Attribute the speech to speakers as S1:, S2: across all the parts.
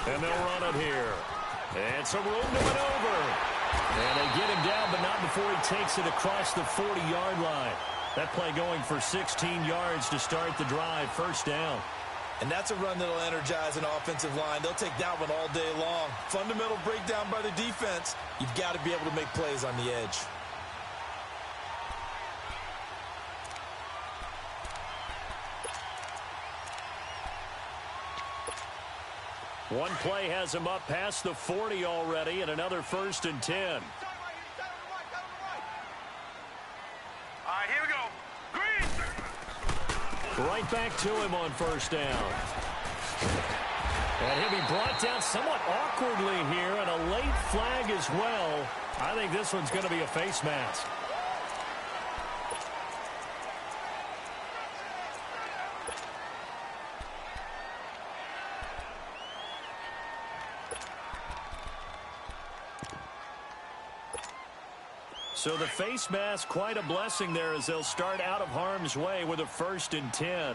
S1: And they'll run it here. And some room to maneuver. And they get him down, but not before he takes it across the 40-yard line. That play going for 16 yards to start the drive. First down.
S2: And that's a run that'll energize an offensive line. They'll take that one all day long. Fundamental breakdown by the defense. You've got to be able to make plays on the edge.
S1: One play has him up past the 40 already, and another 1st and 10.
S3: All right, here we go. Green.
S1: Right back to him on first down. And he'll be brought down somewhat awkwardly here, and a late flag as well. I think this one's going to be a face mask. So the face mask, quite a blessing there as they'll start out of harm's way with a 1st and 10.
S3: 4 down.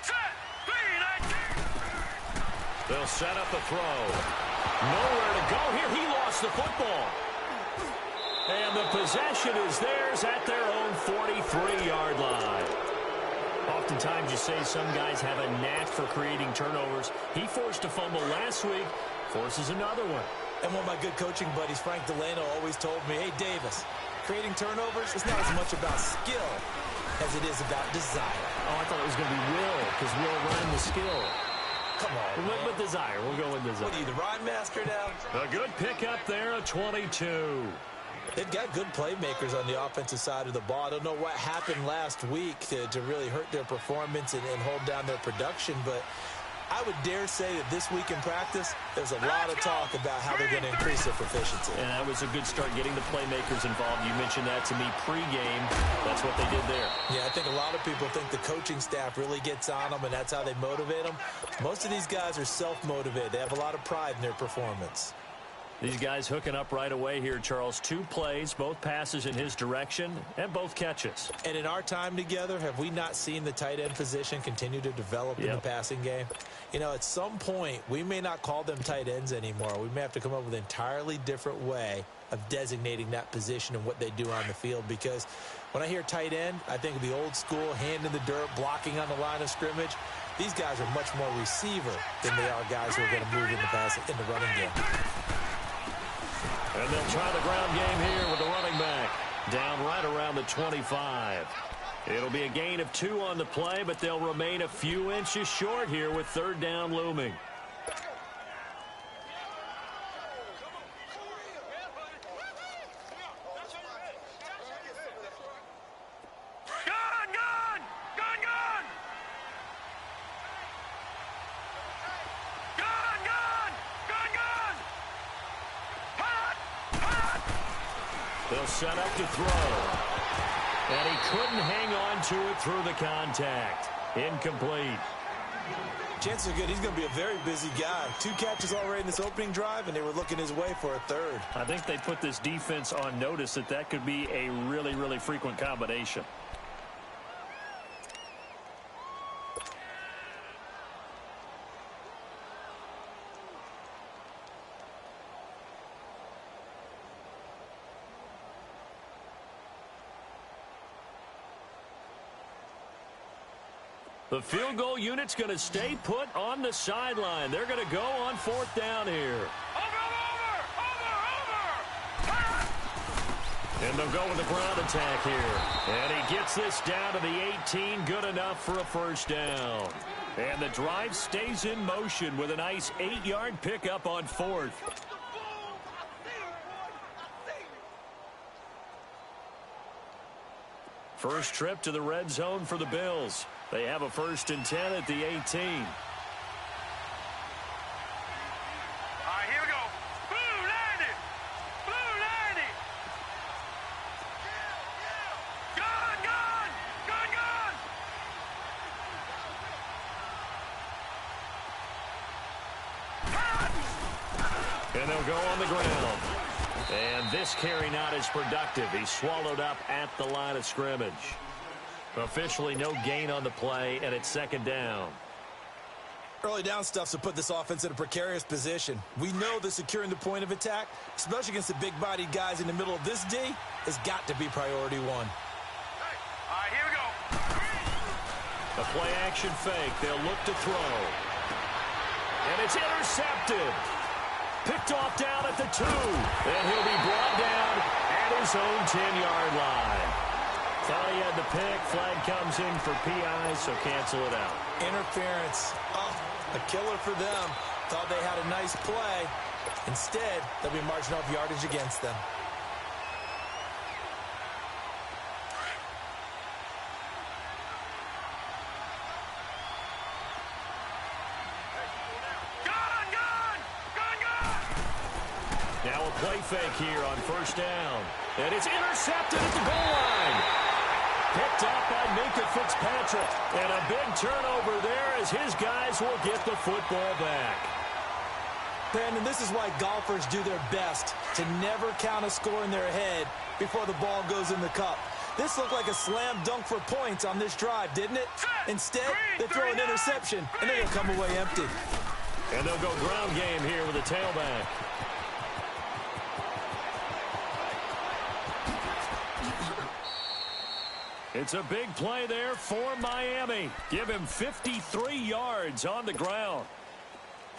S3: Set. Green.
S1: They'll set up a throw. Nowhere to go here. He lost the football. And the possession is theirs at their own 43-yard line. Oftentimes you say some guys have a knack for creating turnovers. He forced a fumble last week, forces another one.
S2: And one of my good coaching buddies, Frank Delano, always told me, hey, Davis, creating turnovers is not as much about skill as it is about desire.
S1: Oh, I thought it was going to be will, because will rhyme with skill.
S2: Come on,
S1: We went with desire. We'll go with desire.
S2: What are you, the rhyme master now?
S1: A good pickup there, a 22.
S2: They've got good playmakers on the offensive side of the ball. I don't know what happened last week to really hurt their performance and hold down their production, but I would dare say that this week in practice, there's a lot of talk about how they're going to increase their proficiency.
S1: And that was a good start getting the playmakers involved. You mentioned that to me pregame. That's what they did there.
S2: Yeah, I think a lot of people think the coaching staff really gets on them, and that's how they motivate them. Most of these guys are self-motivated. They have a lot of pride in their performance.
S1: These guys hooking up right away here, Charles. 2 plays, both passes in his direction, and both catches.
S2: And in our time together, have we not seen the tight end position continue to develop in the passing game? You know, at some point, we may not call them tight ends anymore. We may have to come up with an entirely different way of designating that position and what they do on the field, because when I hear tight end, I think of the old school, hand in the dirt, blocking on the line of scrimmage. These guys are much more receiver than they are guys who are going to move in the running game.
S1: And they'll try the ground game here with the running back. Down right around the 25. It'll be a gain of 2 on the play, but they'll remain a few inches short here with 3rd down looming. They'll set up to throw. And he couldn't hang on to it through the contact. Incomplete.
S2: Chances are good he's going to be a very busy guy. 2 catches already in this opening drive, and they were looking his way for a 3rd.
S1: I think they put this defense on notice that could be a really, really frequent combination. The field goal unit's going to stay put on the sideline. They're going to go on 4th down here.
S3: Over!
S1: And they'll go with the ground attack here. And he gets this down to the 18. Good enough for a 1st down. And the drive stays in motion with a nice 8-yard pickup on 4th. First trip to the red zone for the Bills. They have a 1st and 10 at the 18.
S3: All right, here we go. Blue 90. Blue 90. Gun.
S1: And they'll go on the ground. And this carry not as productive. He's swallowed up at the line of scrimmage. Officially no gain on the play, and it's 2nd down.
S2: Early down stuffs will put this offense in a precarious position. We know that securing the point of attack, especially against the big-bodied guys in the middle of this D, has got to be priority one.
S3: All right, here we go.
S1: A play-action fake. They'll look to throw. And it's intercepted. Picked off down at the 2. And he'll be brought down at his own 10-yard line. Thought he had the pick. Flag comes in for PI, so cancel it out.
S2: Interference. Oh, a killer for them. Thought they had a nice play. Instead, they'll be marching off yardage against them.
S1: Now a play fake here on first down. And it's intercepted at the goal line. Picked up by Minka Fitzpatrick. And a big turnover there as his guys will get the football back.
S2: Brandon, this is why golfers do their best to never count a score in their head before the ball goes in the cup. This looked like a slam dunk for points on this drive, didn't it? Instead, they throw an interception, and they're going to come away empty.
S1: And they'll go ground game here with a tailback. It's a big play there for Miami. Give him 53 yards on the ground.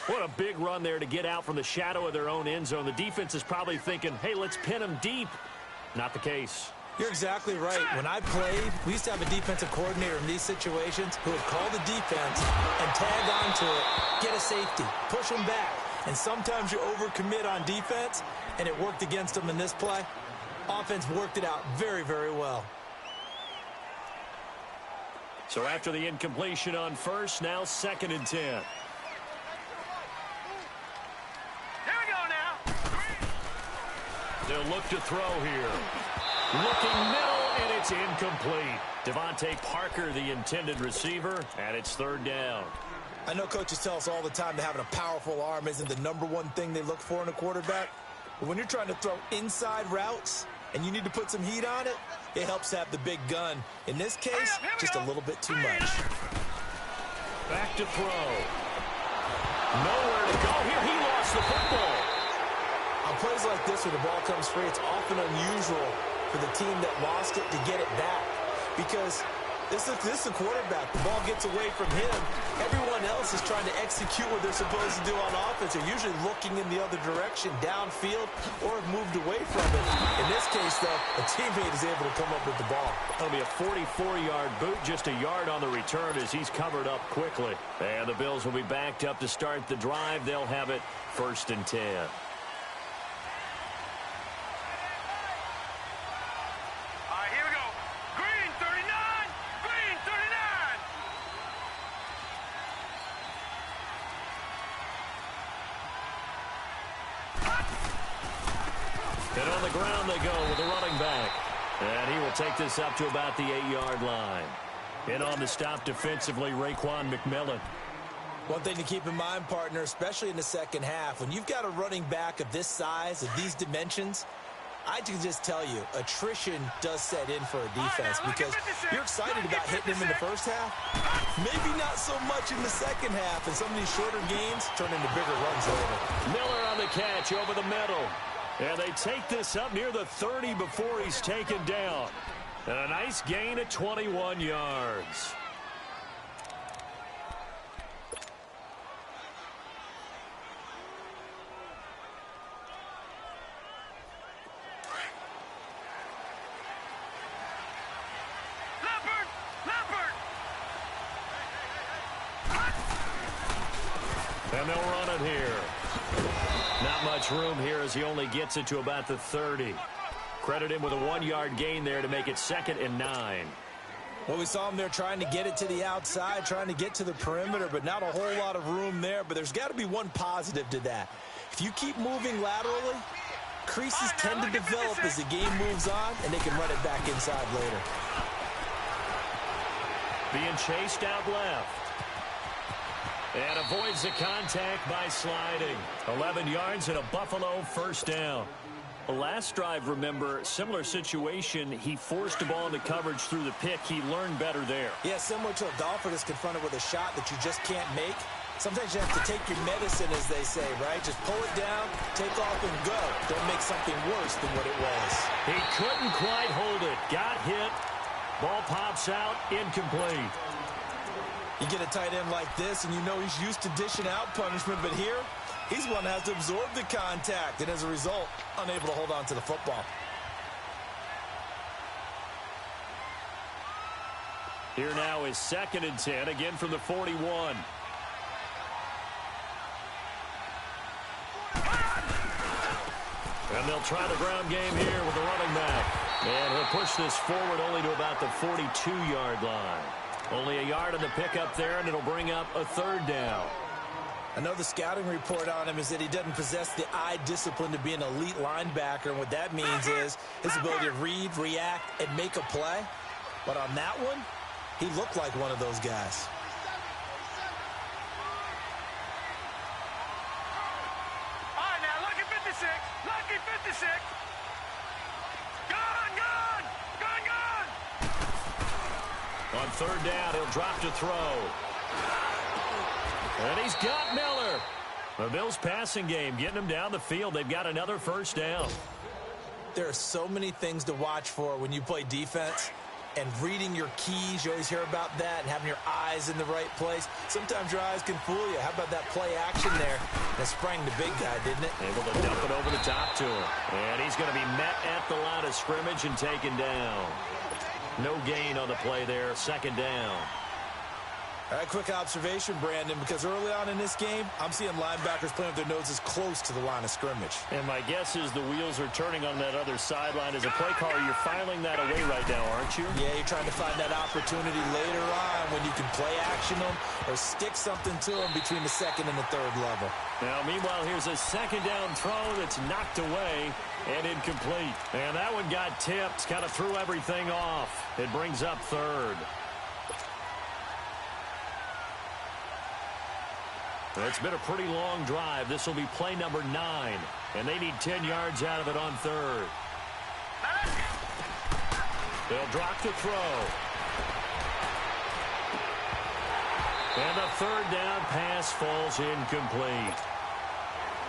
S1: What a big run there to get out from the shadow of their own end zone. The defense is probably thinking, hey, let's pin them deep. Not the case.
S2: You're exactly right. When I played, we used to have a defensive coordinator in these situations who would call the defense and tag onto it, get a safety, push them back. And sometimes you overcommit on defense, and it worked against them in this play. Offense worked it out very, very well.
S1: So after the incompletion on first, now 2nd and 10.
S3: Here we go now.
S1: They'll look to throw here. Looking middle, and it's incomplete. Devontae Parker, the intended receiver, and it's 3rd down.
S2: I know coaches tell us all the time that having a powerful arm isn't the #1 thing they look for in a quarterback. But when you're trying to throw inside routes and you need to put some heat on it, it helps to have the big gun. In this case, just a little bit too much.
S1: Back to throw. Nowhere to go here. He lost the football.
S2: On plays like this where the ball comes free, it's often unusual for the team that lost it to get it back. Because this is a quarterback. The ball gets away from him. Everyone else is trying to execute what they're supposed to do on offense. They're usually looking in the other direction, downfield, or have moved away from it. In this case, though, a teammate is able to come up with the ball.
S1: That'll be a 44-yard boot, just a yard on the return as he's covered up quickly. And the Bills will be backed up to start the drive. They'll have it 1st and 10. And on the ground they go with a running back. And he will take this up to about the 8-yard line. And on the stop defensively, Raekwon McMillan.
S2: One thing to keep in mind, partner, especially in the second half, when you've got a running back of this size, of these dimensions, I can just tell you, attrition does set in for a defense because you're excited about hitting him in the first half. Maybe not so much in the second half, and some of these shorter gains turn into bigger runs later.
S1: Miller on the catch over the middle. And they take this up near the 30 before he's taken down. And a nice gain of 21 yards. And they'll run it here. Not much room here as he only gets it to about the 30. Credit him with a 1-yard gain there to make it 2nd and 9.
S2: Well, we saw him there trying to get it to the outside, trying to get to the perimeter, but not a whole lot of room there. But there's got to be one positive to that. If you keep moving laterally, creases tend to develop as the game moves on, and they can run it back inside later.
S1: Being chased out left. And avoids the contact by sliding. 11 yards and a Buffalo 1st down. The last drive, remember, similar situation. He forced the ball into coverage through the pick. He learned better there.
S2: Yeah, similar to a golfer that's confronted with a shot that you just can't make. Sometimes you have to take your medicine, as they say, right? Just pull it down, take off, and go. Don't make something worse than what it was.
S1: He couldn't quite hold it. Got hit. Ball pops out. Incomplete.
S2: You get a tight end like this, and you know he's used to dishing out punishment, but here, he's the one that has to absorb the contact, and as a result, unable to hold on to the football.
S1: Here now is 2nd and 10, again from the 41. And they'll try the ground game here with the running back. And he'll push this forward only to about the 42-yard line. Only a yard on the pickup there, and it'll bring up a 3rd down.
S2: I know the scouting report on him is that he doesn't possess the eye discipline to be an elite linebacker, and what that means is his ability to read, react, and make a play. But on that one, he looked like one of those guys.
S3: All right, now, lucky 56. Lucky 56. Gone.
S1: On 3rd down, he'll drop to throw. And he's got Miller. The Bills' passing game getting him down the field. They've got another 1st down.
S2: There are so many things to watch for when you play defense. And reading your keys, you always hear about that, and having your eyes in the right place. Sometimes your eyes can fool you. How about that play action there? That sprang the big guy, didn't it?
S1: Able to dump it over the top to him. And he's going to be met at the line of scrimmage and taken down. No gain on the play there. 2nd down.
S2: All right, quick observation, Brandon, because early on in this game, I'm seeing linebackers playing with their noses close to the line of scrimmage.
S1: And my guess is the wheels are turning on that other sideline. As a play caller, you're filing that away right now, aren't you?
S2: Yeah, you're trying to find that opportunity later on when you can play action them or stick something to them between the 2nd and the 3rd level.
S1: Now, meanwhile, here's a 2nd down throw that's knocked away and incomplete. And that one got tipped, kind of threw everything off. It brings up 3rd. It's been a pretty long drive. This will be play number 9. And they need 10 yards out of it on 3rd. They'll drop to throw. And the 3rd down pass falls incomplete.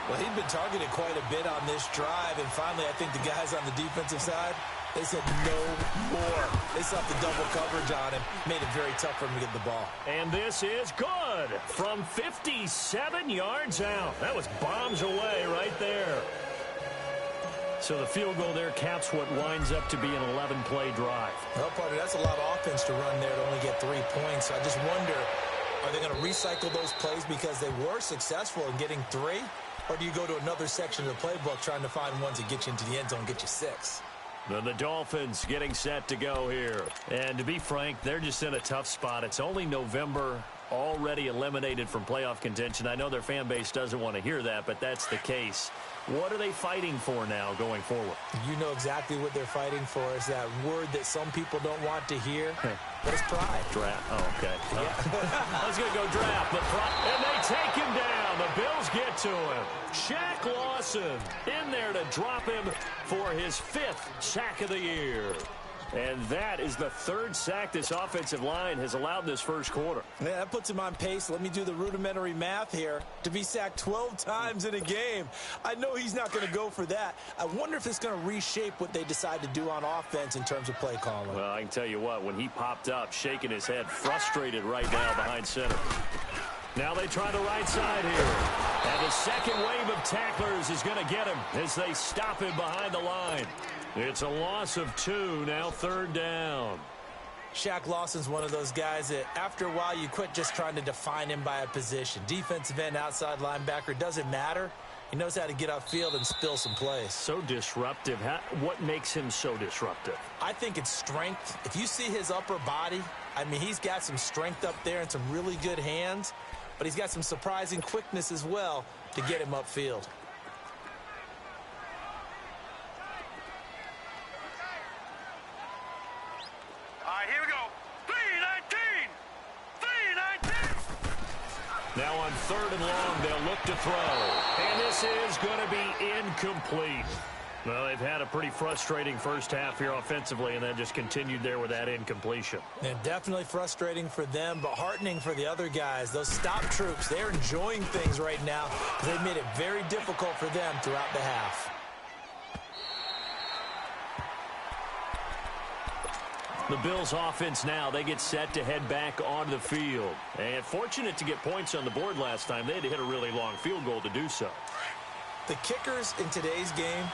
S2: Well, he'd been targeted quite a bit on this drive. And finally, I think the guys on the defensive side, they said no more. They saw the double coverage on him. Made it very tough for him to get the ball.
S1: And this is good from 57 yards out. That was bombs away right there. So the field goal there caps what winds up to be an 11-play drive.
S2: Well, partner, that's a lot of offense to run there to only get 3 points. I just wonder, are they going to recycle those plays because they were successful in getting 3? Or do you go to another section of the playbook trying to find ones that get you into the end zone and get you 6?
S1: Then the Dolphins getting set to go here. And to be frank, they're just in a tough spot. It's only November, already eliminated from playoff contention. I know their fan base doesn't want to hear that, but that's the case. What are they fighting for now going forward?
S2: You know exactly what they're fighting for. Is that word that some people don't want to hear. But it's pride.
S1: Draft. Oh, okay.
S2: Yeah.
S1: I was going to go draft, but pride. And they take him down. The Bills get to him. Shaq Lawson in there to drop him for his 5th sack of the year. And that is the 3rd sack this offensive line has allowed this first quarter.
S2: Yeah, that puts him on pace. Let me do the rudimentary math here. To be sacked 12 times in a game. I know he's not going to go for that. I wonder if it's going to reshape what they decide to do on offense in terms of play calling.
S1: Well, I can tell you what, when he popped up, shaking his head, frustrated right now behind center. Now they try the right side here. And the second wave of tacklers is going to get him as they stop him behind the line. It's a loss of 2, now 3rd down.
S2: Shaq Lawson's one of those guys that after a while you quit just trying to define him by a position. Defensive end, outside linebacker, doesn't matter. He knows how to get upfield and spill some plays.
S1: So disruptive. What makes him so disruptive?
S2: I think it's strength. If you see his upper body, I mean, he's got some strength up there and some really good hands, but he's got some surprising quickness as well to get him upfield.
S3: All right, here we go. 3-19. 3-19.
S1: Now on 3rd and long, they'll look to throw. And this is going to be incomplete. Well, they've had a pretty frustrating first half here offensively, and then just continued there with that incompletion.
S2: And definitely frustrating for them, but heartening for the other guys. Those stop troops, they're enjoying things right now because they've made it very difficult for them throughout the half.
S1: The Bills offense now, they get set to head back onto the field. And fortunate to get points on the board last time. They had to hit a really long field goal to do so.
S2: The kickers in today's game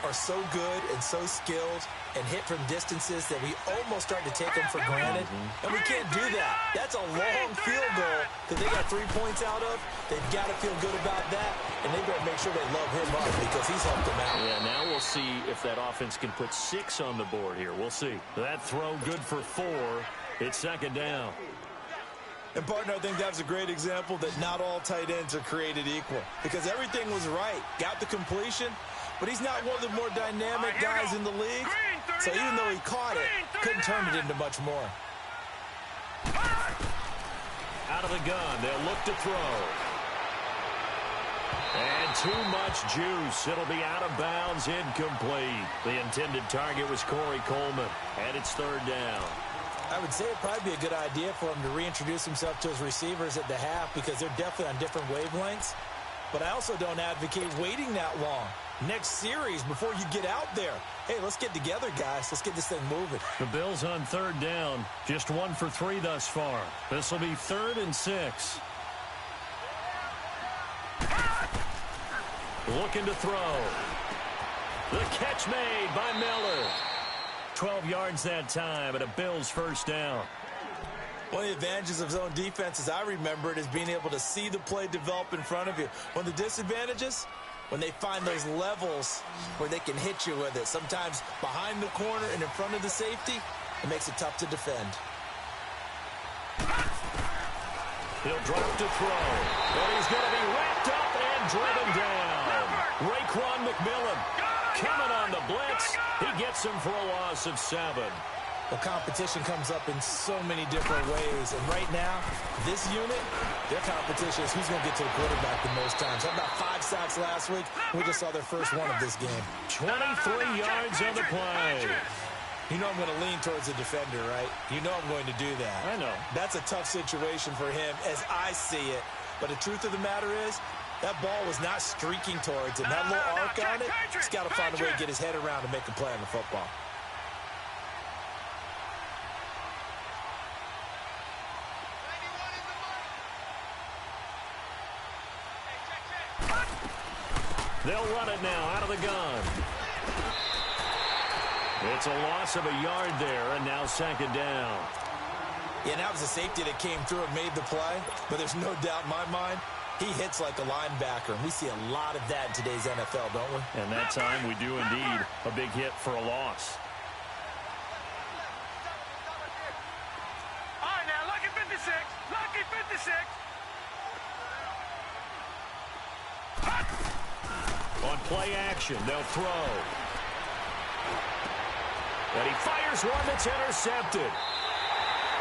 S2: are so good and so skilled and hit from distances that we almost start to take them for granted. And we can't do that. That's a long field goal that they got 3 points out of. They've got to feel good about that, and they better make sure they love him up because he's helped them out.
S1: Yeah, now we'll see if that offense can put 6 on the board here. We'll see. That throw good for 4. It's second down.
S2: And, partner, I think that was a great example that not all tight ends are created equal because everything was right. Got the completion, but he's not one of the more dynamic guys in the league. So even though he caught it, couldn't turn it into much more.
S1: Out of the gun, they'll look to throw. And too much juice. It'll be out of bounds, incomplete. The intended target was Corey Coleman, and it's third down.
S2: I would say it'd probably be a good idea for him to reintroduce himself to his receivers at the half because they're definitely on different wavelengths. But I also don't advocate waiting that long. Next series before you get out there. Hey, let's get together, guys. Let's get this thing moving.
S1: The Bills on third down. Just 1 for 3 thus far. This will be 3rd and 6. Looking to throw. The catch made by Miller. 12 yards that time, and a Bills first down.
S2: One of the advantages of zone defense, as I remember it, is being able to see the play develop in front of you. One of the disadvantages, when they find those levels where they can hit you with it, sometimes behind the corner and in front of the safety, it makes it tough to defend.
S1: He'll drop to throw, and he's going to be wrapped up and driven down. Raekwon McMillan coming on the blitz. He gets him for a loss of 7.
S2: The competition comes up in so many different ways. And right now, this unit, their competition is who's going to get to the quarterback the most times. How about 5 sacks last week? We just saw their first one of this game.
S1: 23 yards on the play.
S2: You know I'm going to lean towards the defender, right? You know I'm going to do that.
S1: I know.
S2: That's a tough situation for him as I see it. But the truth of the matter is, that ball was not streaking towards him. That little arc on it, he's got to find a way to get his head around and make a play on the football.
S1: They'll run it now out of the gun. It's a loss of a yard there, and now second down.
S2: Yeah, that was a safety that came through and made the play, but there's no doubt in my mind, he hits like a linebacker, and we see a lot of that in today's NFL, don't we?
S1: And that time we do indeed. A big hit for a loss.
S3: All right, now, lucky 56. Lucky 56.
S1: On play action, they'll throw. And he fires one that's intercepted.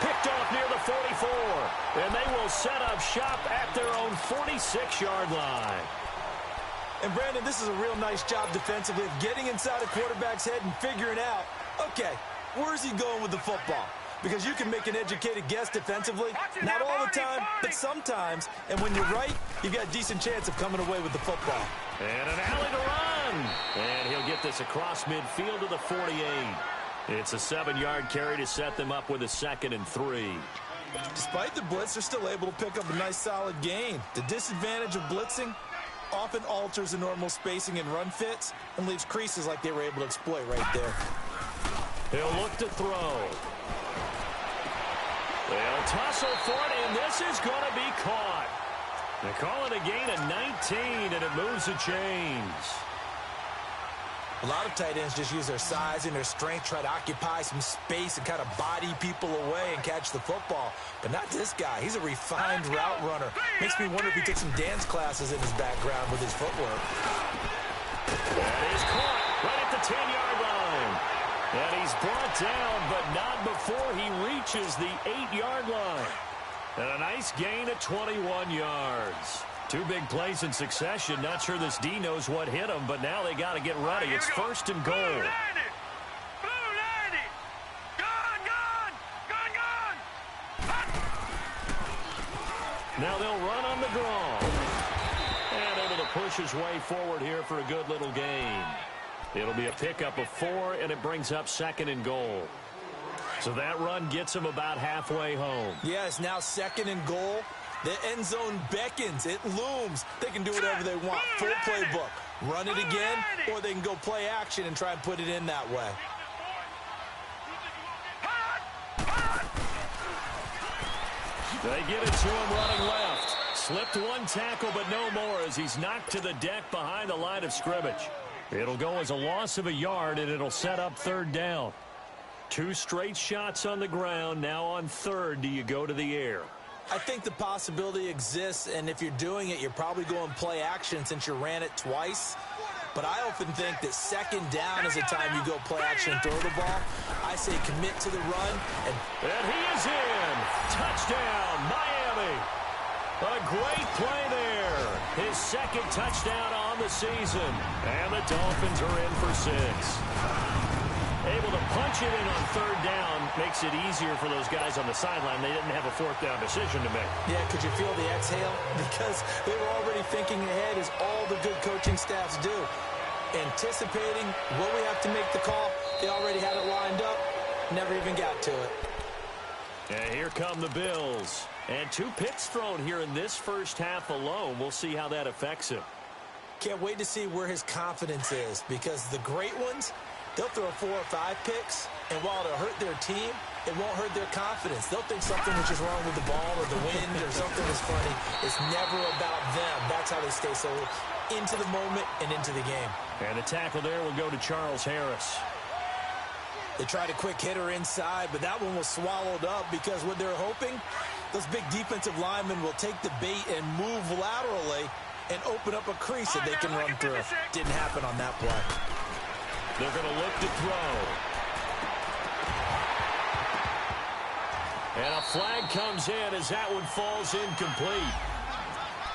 S1: Picked off near the 44. And they will set up shop at their own 46-yard line.
S2: And, Brandon, this is a real nice job defensively of getting inside a quarterback's head and figuring out, okay, where's he going with the football? Because you can make an educated guess defensively, not all the time, but sometimes. And when you're right, you've got a decent chance of coming away with the football.
S1: And an alley to run. And he'll get this across midfield to the 48. It's a 7-yard carry to set them up with a 2nd and 3.
S2: Despite the blitz, they're still able to pick up a nice solid gain. The disadvantage of blitzing often alters the normal spacing and run fits and leaves creases like they were able to exploit right there.
S1: He'll look to throw. They'll tussle for it, and this is going to be caught. They call it a gain of 19, and it moves the chains.
S2: A lot of tight ends just use their size and their strength, try to occupy some space and kind of body people away and catch the football. But not this guy. He's a refined route runner. Makes me wonder if he took some dance classes in his background with his footwork.
S1: That is caught right at the 10-yard line. And he's brought down, but not before he reaches the 8-yard line. And a nice gain of 21 yards. Two big plays in succession. Not sure this D knows what hit him, but now they got to get ready. It's first and goal.
S3: Blue 90. Blue 90. Gone, gone. Gone, gone. Hot.
S1: Now they'll run on the draw. And able to push his way forward here for a good little gain. It'll be a pickup of 4, and it brings up second and goal. So that run gets him about halfway home.
S2: Yeah, it's now second and goal. The end zone beckons. It looms. They can do whatever they want. Full playbook. Run it again, or they can go play action and try and put it in that way.
S1: They get it to him running left. Slipped one tackle, but no more as he's knocked to the deck behind the line of scrimmage. It'll go as a loss of a yard, and it'll set up third down. 2 straight shots on the ground. Now on third, do you go to the air?
S2: I think the possibility exists, and if you're doing it, you're probably going play action since you ran it twice. But I often think that second down is the time you go play action and throw the ball. I say commit to the run.
S1: And he is in. Touchdown, Miami. A great play there. His second touchdown on the season. And the Dolphins are in for 6. Able to punch it in on third down makes it easier for those guys on the sideline. They didn't have a fourth down decision to make.
S2: Yeah, could you feel the exhale? Because they were already thinking ahead, as all the good coaching staffs do. Anticipating what we have to make the call. They already had it lined up. Never even got to it.
S1: And here come the Bills. And 2 picks thrown here in this first half alone. We'll see how that affects him.
S2: Can't wait to see where his confidence is, because the great ones, they'll throw 4 or 5 picks, and while it'll hurt their team, it won't hurt their confidence. They'll think something was just wrong with the ball or the wind or something is funny. It's never about them. That's how they stay so into the moment and into the game.
S1: And the tackle there will go to Charles Harris.
S2: They tried a quick hitter inside, but that one was swallowed up because what they're hoping, those big defensive linemen will take the bait and move laterally and open up a crease that they can run through. Didn't happen on that play.
S1: They're going to look to throw. And a flag comes in as that one falls incomplete.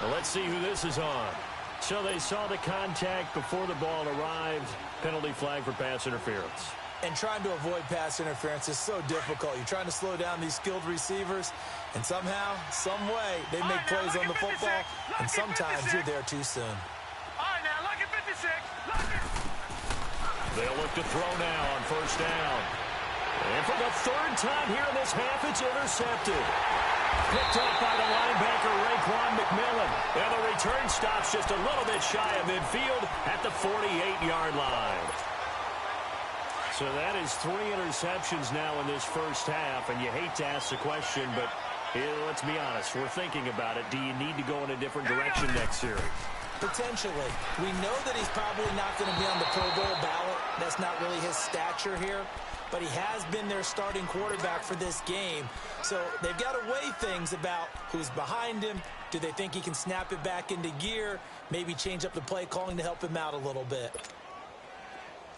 S1: Well, let's see who this is on. So they saw the contact before the ball arrived. Penalty flag for pass interference.
S2: And trying to avoid pass interference is so difficult. You're trying to slow down these skilled receivers, and somehow, some way, they make plays on the football, and sometimes you're there too soon.
S3: All right, now, look at 56. Look at...
S1: They'll look to throw now on first down. And for the third time here in this half, it's intercepted. Picked up by the linebacker, Raekwon McMillan. And the return stops just a little bit shy of midfield at the 48-yard line. So that is 3 interceptions now in this first half, and you hate to ask the question, but let's be honest, we're thinking about it. Do you need to go in a different direction next series?
S2: Potentially. We know that he's probably not going to be on the Pro Bowl ballot. That's not really his stature here, but he has been their starting quarterback for this game. So they've got to weigh things about who's behind him. Do they think he can snap it back into gear? Maybe change up the play calling to help him out a little bit.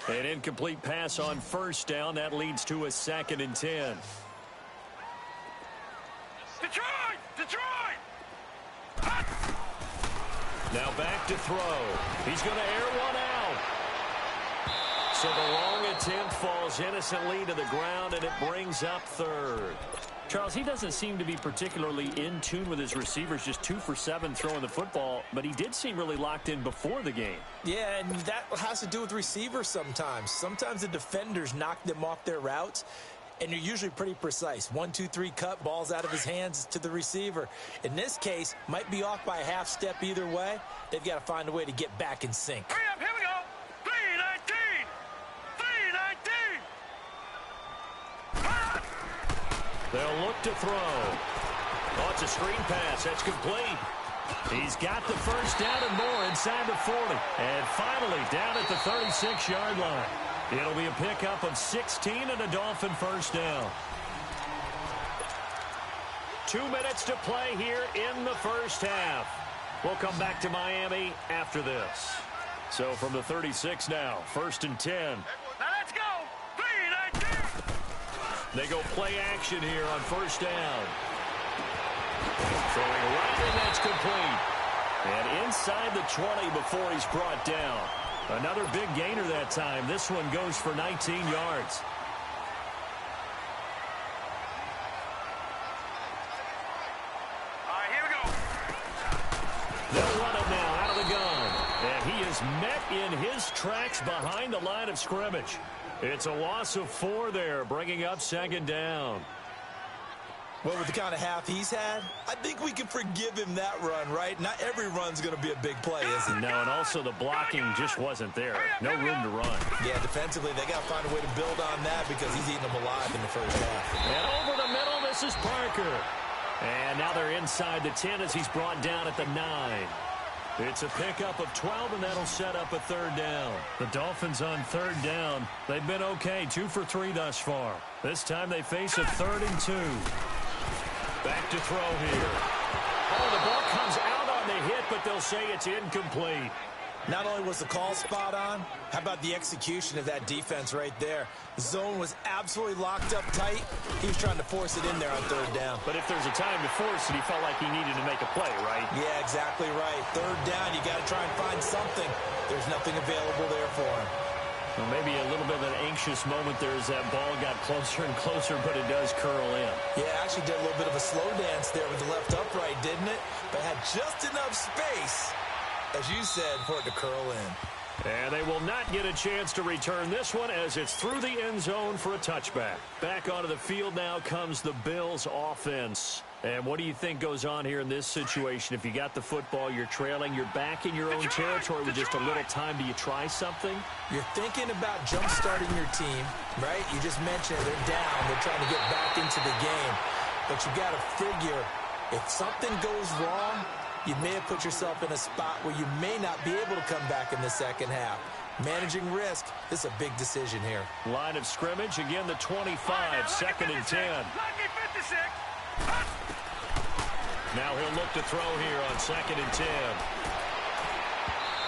S1: An incomplete pass on first down. That leads to a 2nd and 10.
S3: Detroit! Detroit!
S1: Now back to throw. He's going to air one out. So the long attempt falls innocently to the ground, and it brings up third. Charles, he doesn't seem to be particularly in tune with his receivers, just 2 for 7 throwing the football, but he did seem really locked in before the game.
S2: Yeah, and that has to do with receivers sometimes. Sometimes the defenders knock them off their routes, and you're usually pretty precise. 1, 2, 3 cut, balls out of his hands to the receiver. In this case, might be off by a half step either way. They've got to find a way to get back in sync.
S3: Hurry up, here we go. 319. 319.
S1: They'll look to throw. Oh, it's a screen pass. That's complete. He's got the first down and more inside the 40. And finally down at the 36-yard line. It'll be a pickup of 16 and a Dolphin first down. 2 minutes to play here in the first half. We'll come back to Miami after this. So from the 36 now, 1st and 10.
S3: Now let's go. 319.
S1: They go play action here on first down. Throwing right, and that's complete. And inside the 20 before he's brought down. Another big gainer that time. This one goes for 19 yards.
S3: All right, here we go.
S1: They'll run it now out of the gun. And he is met in his tracks behind the line of scrimmage. It's a loss of 4 there, bringing up second down.
S2: Well, with the kind of half he's had, I think we can forgive him that run, right? Not every run's going to be a big play, is it?
S1: No, and also the blocking just wasn't there. No room to run.
S2: Yeah, defensively, they got to find a way to build on that because he's eating them alive in the first half.
S1: And over the middle, this is Parker. And now they're inside the 10 as he's brought down at the 9. It's a pickup of 12, and that'll set up a third down. The Dolphins on third down. They've been okay, 2 for 3 thus far. This time they face a 3rd and 2. Back to throw here. Oh, the ball comes out on the hit, but they'll say it's incomplete.
S2: Not only was the call spot on, how about the execution of that defense right there? The zone was absolutely locked up tight. He was trying to force it in there on third down.
S1: But if there's a time to force it, he felt like he needed to make a play, right?
S2: Yeah, exactly right. Third down, you got to try and find something. There's nothing available there for him.
S1: Well, maybe a little bit of an anxious moment there as that ball got closer and closer, but it does curl in.
S2: Yeah, actually did a little bit of a slow dance there with the left upright, didn't it? But had just enough space, as you said, for it to curl in.
S1: And they will not get a chance to return this one as it's through the end zone for a touchback. Back onto the field now comes the Bills offense. And what do you think goes on here in this situation? If you got the football, you're trailing, you're back in your own territory with just a little time. Do you try something?
S2: You're thinking about jump-starting your team, right? You just mentioned they're down. They're trying to get back into the game. But you got to figure if something goes wrong, you may have put yourself in a spot where you may not be able to come back in the second half. Managing risk, this is a big decision here.
S1: Line of scrimmage, again the 25, 2nd and 10. Now he'll look to throw here on 2nd and 10.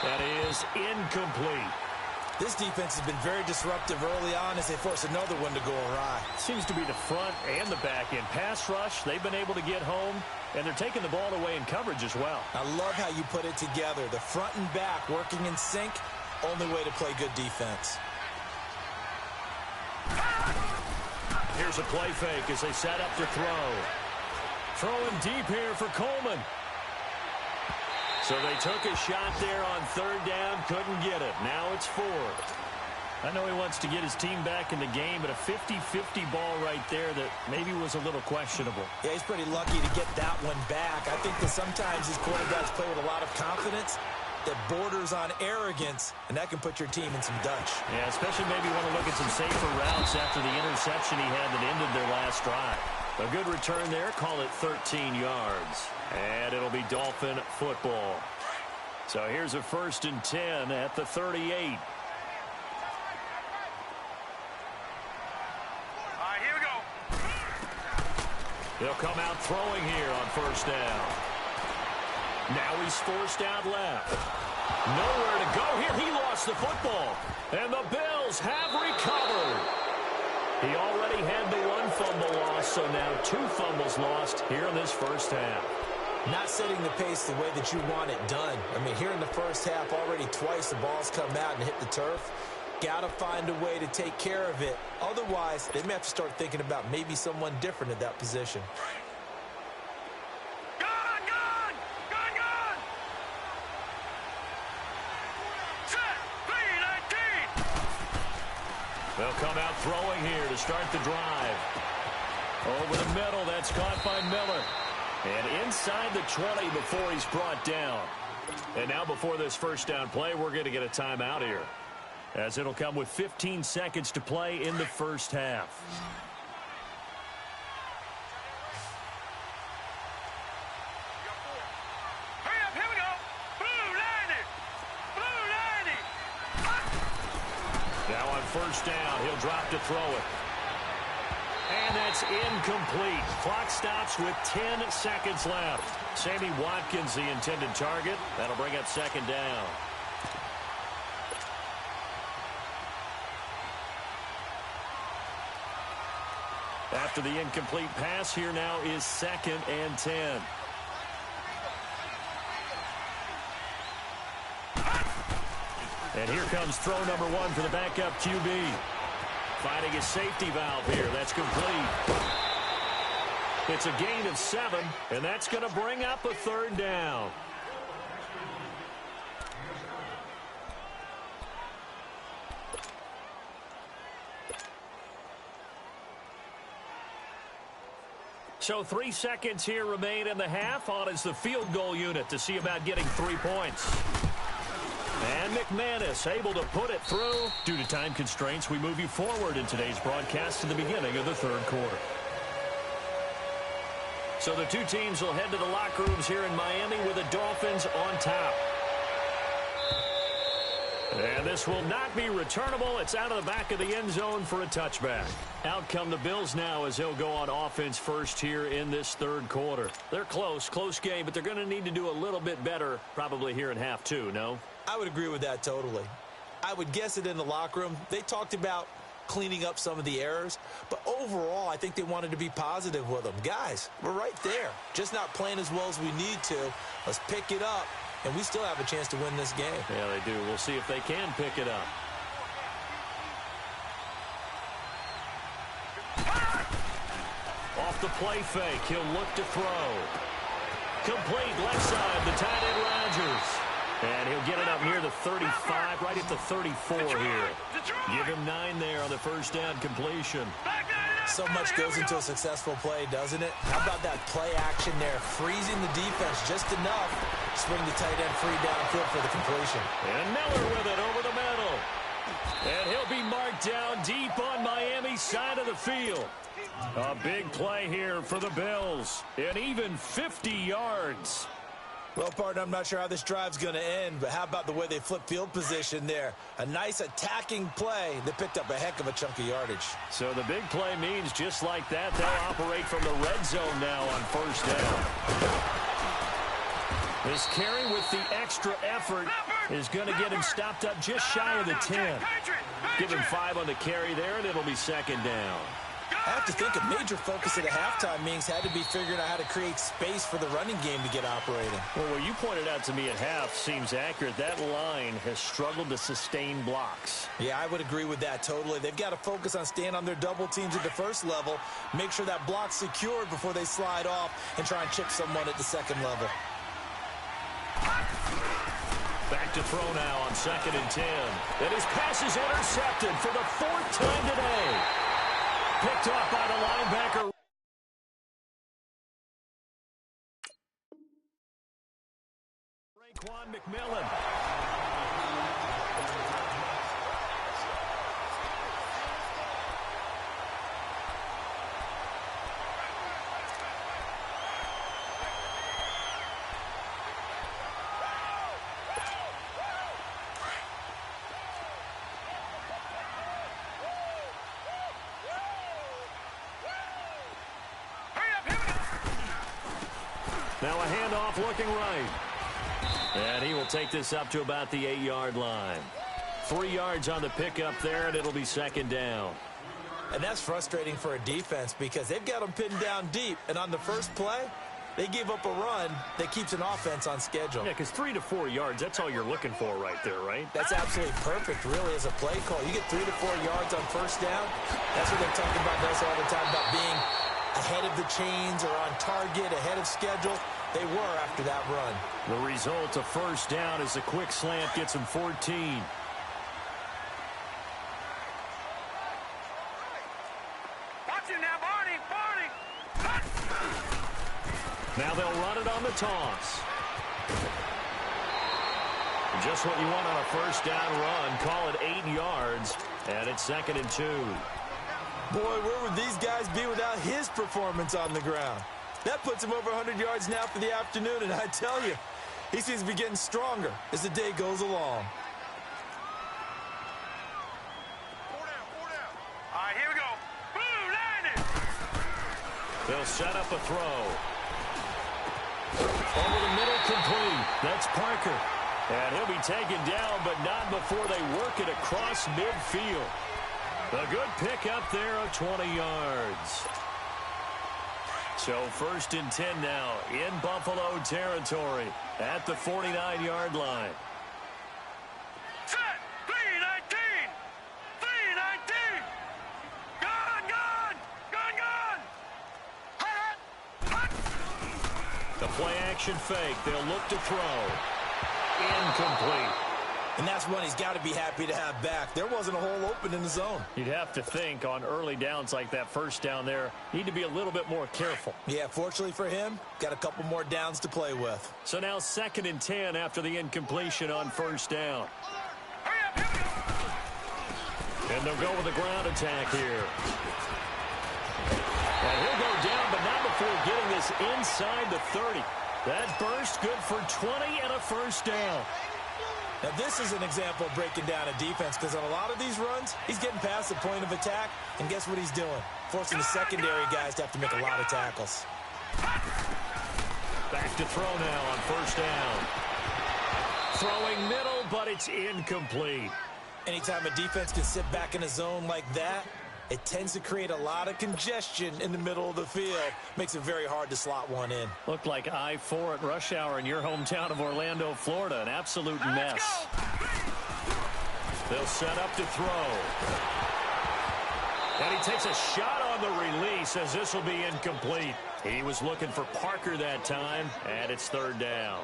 S1: That is incomplete.
S2: This defense has been very disruptive early on as they force another one to go awry.
S1: Seems to be the front and the back end. Pass rush, they've been able to get home, and they're taking the ball away in coverage as well.
S2: I love how you put it together. The front and back working in sync, only way to play good defense.
S1: Here's a play fake as they set up to throw. Throwing deep here for Coleman. So they took a shot there on third down, couldn't get it. Now it's 4th. I know he wants to get his team back in the game, but a 50-50 ball right there that maybe was a little questionable.
S2: Yeah, he's pretty lucky to get that one back. I think that sometimes these quarterbacks play with a lot of confidence that borders on arrogance, and that can put your team in some Dutch.
S1: Yeah, especially maybe want to look at some safer routes after the interception he had that ended their last drive. A good return there, call it 13 yards. And it'll be Dolphin football. So here's a 1st and 10 at the 38.
S3: All right, here we go.
S1: They'll come out throwing here on 1st down. Now he's forced out left. Nowhere to go here. He lost the football. And the Bills have recovered. He already had the 1 fumble loss, so now 2 fumbles lost here in this first half.
S2: Not setting the pace the way that you want it done. I mean, here in the first half, already twice the ball's come out and hit the turf. Got to find a way to take care of it. Otherwise, they may have to start thinking about maybe someone different at that position.
S1: They'll come out throwing here to start the drive. Over the middle, that's caught by Miller. And inside the 20 before he's brought down. And now before this first down play, we're going to get a timeout here, as it'll come with 15 seconds to play in the first half. Now on 1st down, he'll drop to throw it. And that's incomplete. Clock stops with 10 seconds left. Sammy Watkins, the intended target. That'll bring up 2nd down. After the incomplete pass, here now is 2nd and 10. And here comes throw number 1 for the backup QB. Finding his safety valve here. That's complete. It's a gain of 7, and that's going to bring up a 3rd down. So 3 seconds here remain in the half. On is the field goal unit to see about getting 3 points. And McManus able to put it through. Due to time constraints, we move you forward in today's broadcast to the beginning of the 3rd quarter. So the two teams will head to the locker rooms here in Miami with the Dolphins on top. And this will not be returnable. It's out of the back of the end zone for a touchback. Out come the Bills now as they'll go on offense first here in this 3rd quarter. They're close game, but they're going to need to do a little bit better probably here in half 2, no?
S2: I would agree with that totally. I would guess it in the locker room. They talked about cleaning up some of the errors, but overall, I think they wanted to be positive with them. Guys, we're right there. Just not playing as well as we need to. Let's pick it up, and we still have a chance to win this game.
S1: Yeah, they do. We'll see if they can pick it up. Off the play fake, he'll look to throw. Complete left side, the tight end Rodgers. And he'll get it up near the 35, right at the 34 here. Give him 9 there on the first down completion.
S2: So much goes into a successful play, doesn't it? How about that play action there? Freezing the defense just enough to swing the tight end free downfield for the completion.
S1: And Miller with it over the middle. And he'll be marked down deep on Miami's side of the field. A big play here for the Bills. An even 50 yards.
S2: Well, partner, I'm not sure how this drive's going to end, but how about the way they flip field position there? A nice attacking play. They picked up a heck of a chunk of yardage.
S1: So the big play means just like that, they'll operate from the red zone now on first down. This carry with the extra effort is going to get him stopped up just shy of the 10. Give him 5 on the carry there, and it'll be second down.
S2: I have to think a major focus at a halftime meetings had to be figuring out how to create space for the running game to get operating.
S1: Well, what you pointed out to me at half seems accurate. That line has struggled to sustain blocks.
S2: Yeah, I would agree with that totally. They've got to focus on staying on their double teams at the first level, make sure that block's secured before they slide off and try and chip someone at the second level.
S1: Back to throw now on 2nd and 10. And his pass is intercepted for the 4th time today. Picked off by the linebacker. Raekwon McMillan. Now a handoff looking right. And he will take this up to about the 8-yard line. 3 yards on the pickup there, and it'll be second down.
S2: And that's frustrating for a defense because they've got them pinned down deep. And on the first play, they gave up a run that keeps an offense on schedule.
S1: Yeah, because 3 to 4 yards, that's all you're looking for right there, right?
S2: That's absolutely perfect, really, as a play call. You get 3 to 4 yards on first down. That's what they're talking about us all the time, about being ahead of the chains or on target, ahead of schedule. They were after that run.
S1: The result of first down is a quick slant gets them 14.
S3: Watch it now, Barney.
S1: Now they'll run it on the toss. Just what you want on a first down run. Call it 8 yards, and it's 2nd and 2.
S2: Boy, where would these guys be without his performance on the ground? That puts him over 100 yards now for the afternoon, and I tell you, he seems to be getting stronger as the day goes along.
S3: 4 down. All right, here we go. Blue, line it.
S1: They'll set up a throw. Over the middle, complete. That's Parker. And he'll be taken down, but not before they work it across midfield. A good pick up there of 20 yards. So 1st and 10 now in Buffalo territory at the 49-yard line.
S3: Set.
S1: Play-action fake. They'll look to throw. Incomplete.
S2: And that's one he's got to be happy to have back. There wasn't a hole open in the zone.
S1: You'd have to think on early downs like that first down there, need to be a little bit more careful.
S2: Yeah, fortunately for him, got a couple more downs to play with.
S1: So now 2nd and 10 after the incompletion on first down. And they'll go with a ground attack here. And he'll go down, but not before getting this inside the 30. That burst good for 20 and a first down.
S2: Now, this is an example of breaking down a defense because on a lot of these runs, he's getting past the point of attack, and guess what he's doing? Forcing the secondary guys to have to make a lot of tackles.
S1: Back to throw now on first down. Throwing middle, but it's incomplete.
S2: Anytime a defense can sit back in a zone like that, it tends to create a lot of congestion in the middle of the field. Makes it very hard to slot one in.
S1: Looked like I-4 at rush hour in your hometown of Orlando, Florida. An absolute mess. They'll set up to throw. And he takes a shot on the release as this will be incomplete. He was looking for Parker that time, and it's 3rd down.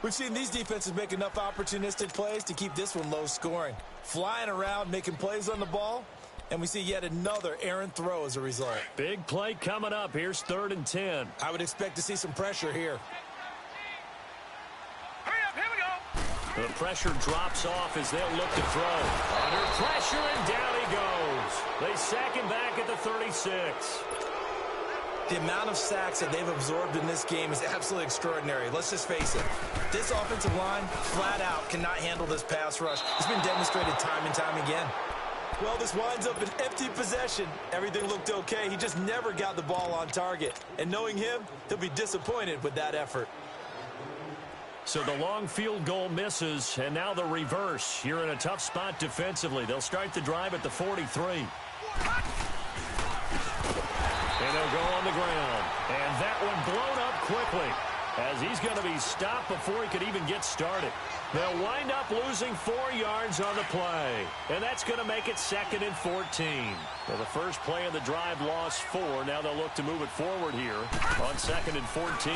S2: We've seen these defenses make enough opportunistic plays to keep this one low scoring. Flying around, making plays on the ball. And we see yet another errant throw as a result.
S1: Big play coming up. Here's 3rd and 10.
S2: I would expect to see some pressure here.
S3: Hurry up, here we go.
S1: The pressure drops off as they'll look to throw. Under pressure, and down he goes. They sack him back at the 36.
S2: The amount of sacks that they've absorbed in this game is absolutely extraordinary. Let's just face it. This offensive line, flat out, cannot handle this pass rush. It's been demonstrated time and time again. Well, this winds up an empty possession. Everything looked okay. He just never got the ball on target. And knowing him, he'll be disappointed with that effort.
S1: So the long field goal misses, and now the reverse. You're in a tough spot defensively. They'll start the drive at the 43. And they'll go on the ground. And that one blown up quickly as he's going to be stopped before he could even get started. They'll wind up losing 4 yards on the play. And that's going to make it 2nd and 14. Well, the first play of the drive lost 4. Now they'll look to move it forward here on 2nd and 14.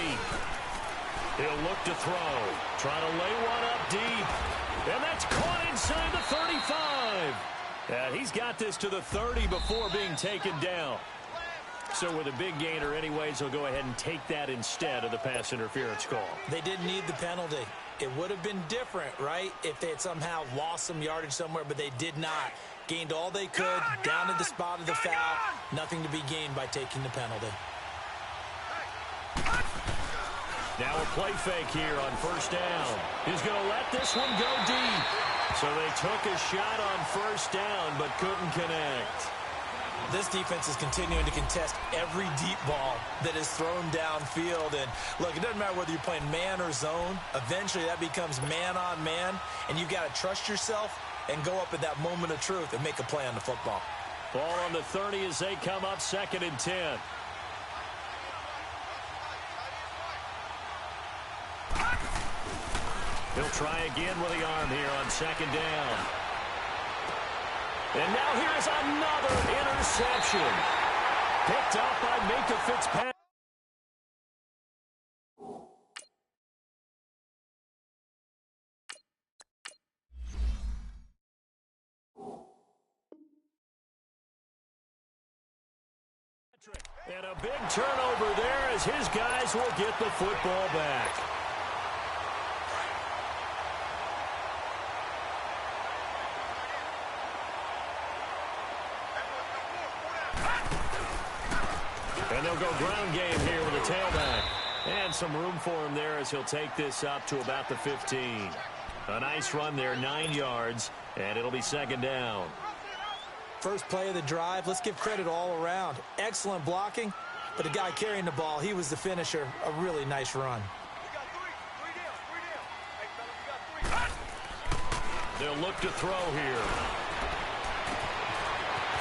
S1: He'll look to throw. Trying to lay one up deep. And that's caught inside the 35. And he's got this to the 30 before being taken down. So with a big gainer anyways, he'll go ahead and take that instead of the pass interference call.
S2: They didn't need the penalty. It would have been different, right, if they had somehow lost some yardage somewhere, but they did not. Gained all they could, down at the spot of the foul. Nothing to be gained by taking the penalty.
S1: Now a play fake here on first down. He's going to let this one go deep. So they took a shot on first down, but couldn't connect.
S2: This defense is continuing to contest every deep ball that is thrown downfield. And, look, it doesn't matter whether you're playing man or zone. Eventually, that becomes man on man, and you've got to trust yourself and go up at that moment of truth and make a play on the football.
S1: Ball on the 30 as they come up 2nd and 10. He'll try again with the arm here on 2nd down. And now here's another interception. Picked up by Minka Fitzpatrick. And a big turnover there as his guys will get the football back. And they'll go ground game here with a tailback. And some room for him there as he'll take this up to about the 15. A nice run there, 9 yards, and it'll be 2nd down.
S2: First play of the drive, let's give credit all around. Excellent blocking, but the guy carrying the ball, he was the finisher. A really nice run.
S1: They'll look to throw here.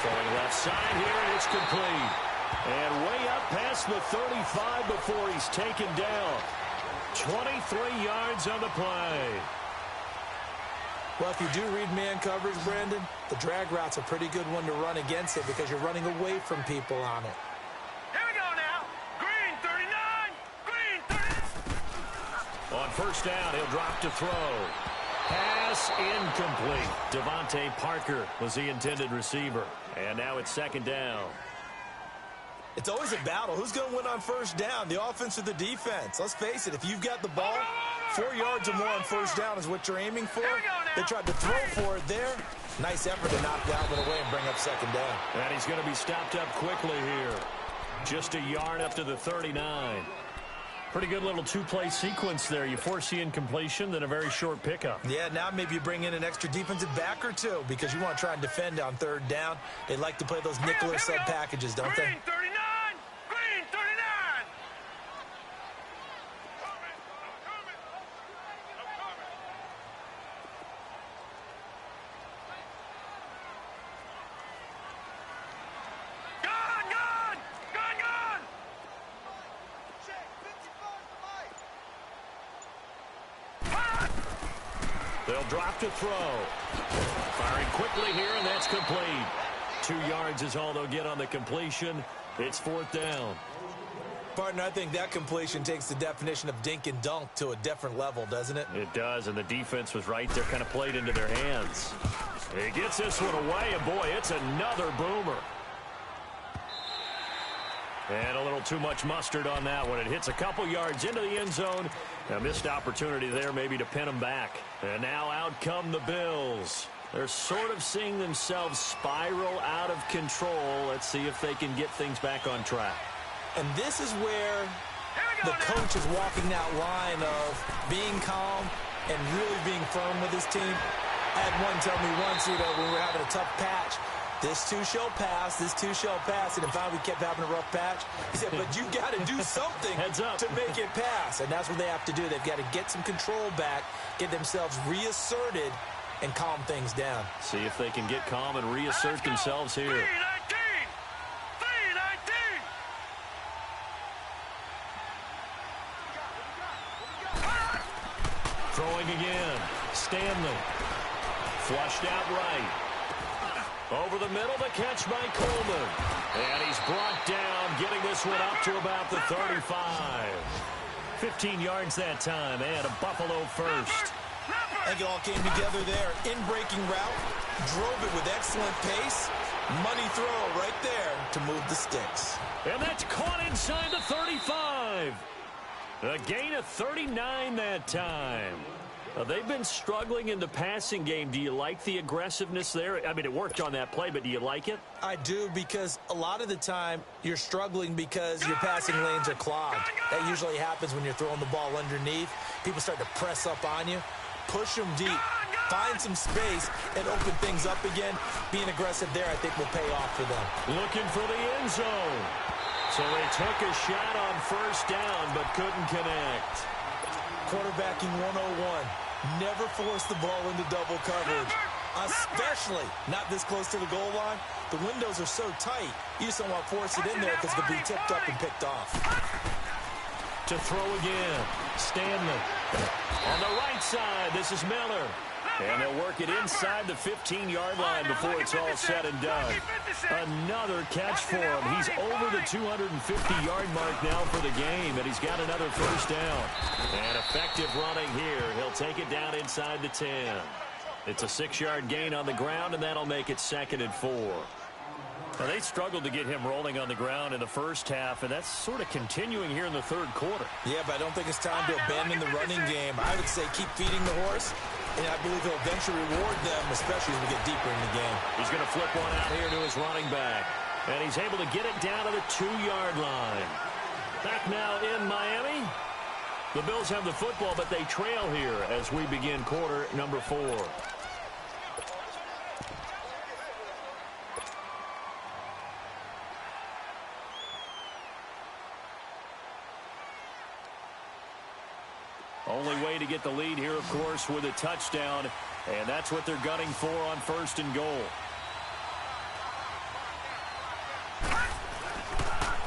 S1: Throwing left side here, and it's complete. And way up past the 35 before he's taken down. 23 yards on the play.
S2: Well, if you do read man coverage, Brandon, the drag route's a pretty good one to run against it because you're running away from people on it.
S3: Here we go now. Green 39. Green 39.
S1: On first down, he'll drop to throw. Pass incomplete. Devontae Parker was the intended receiver. And now it's second down.
S2: It's always a battle. Who's going to win on first down, the offense or the defense? Let's face it, if you've got the ball, 4 yards or more on first down is what you're aiming for. They tried to throw for it there. Nice effort to knock Dalvin away and bring up second down.
S1: And he's going to be stopped up quickly here. Just a yard up to the 39. Pretty good little two-play sequence there. You force the incompletion, then a very short pickup.
S2: Yeah, now maybe you bring in an extra defensive back or two because you want to try and defend on third down. They like to play those nickel or sub packages, don't they?
S3: Green 39! Green 39!
S1: They'll drop to throw. Firing quickly here, and that's complete. 2 yards is all they'll get on the completion. It's fourth down.
S2: Partner, I think that completion takes the definition of dink and dunk to a different level, doesn't it?
S1: It does, and the defense was right there, kind of played into their hands. He gets this one away, and boy, it's another boomer. And a little too much mustard on that one. It hits a couple yards into the end zone. A missed opportunity there maybe to pin them back. And now out come the Bills. They're sort of seeing themselves spiral out of control. Let's see if they can get things back on track.
S2: And this is where the coach is walking that line of being calm and really being firm with his team. I had one tell me once, when we were having a tough patch, this too shall pass, this too shall pass. And in fact, we kept having a rough patch. He said, but you've got to do something to make it pass. And that's what they have to do. They've got to get some control back, get themselves reasserted, and calm things down.
S1: See if they can get calm and reassert themselves here.
S3: 3-19!
S1: Throwing again. Stanley. Flushed out right. Over the middle, the catch by Coleman. And he's brought down, getting this one up to about the 35. 15 yards that time, and a Buffalo first.
S2: I think it all came together there. In-breaking route, drove it with excellent pace. Money throw right there to move the sticks.
S1: And that's caught inside the 35. A gain of 39 that time. They've been struggling in the passing game. Do you like the aggressiveness there? I mean, it worked on that play, but do you like it?
S2: I do, because a lot of the time you're struggling because your passing lanes are clogged. That usually happens when you're throwing the ball underneath. People start to press up on you. Push them deep. Find some space and open things up again. Being aggressive there, I think, will pay off for them.
S1: Looking for the end zone. So they took a shot on first down, but couldn't connect.
S2: Quarterbacking 101. Never force the ball into double coverage, especially not this close to the goal line. The windows are so tight, you just don't want to force it in there because it'll be tipped up and picked off.
S1: To throw again, Stanley. On the right side, this is Miller. And they'll work it inside the 15-yard line before it's all said and done. Another catch for him. He's over the 250-yard mark now for the game, and he's got another first down. And effective running here. He'll take it down inside the 10. It's a 6-yard gain on the ground, and that'll make it 2nd and 4. Now, they struggled to get him rolling on the ground in the first half, and that's sort of continuing here in the third quarter.
S2: Yeah, but I don't think it's time to abandon the running game. I would say keep feeding the horse, and I believe he'll eventually reward them, especially as we get deeper in the game.
S1: He's going to flip one out here to his running back, and he's able to get it down to the 2-yard line. Back now in Miami. The Bills have the football, but they trail here as we begin quarter number 4. Only way to get the lead here, of course, with a touchdown, and that's what they're gunning for on 1st and goal.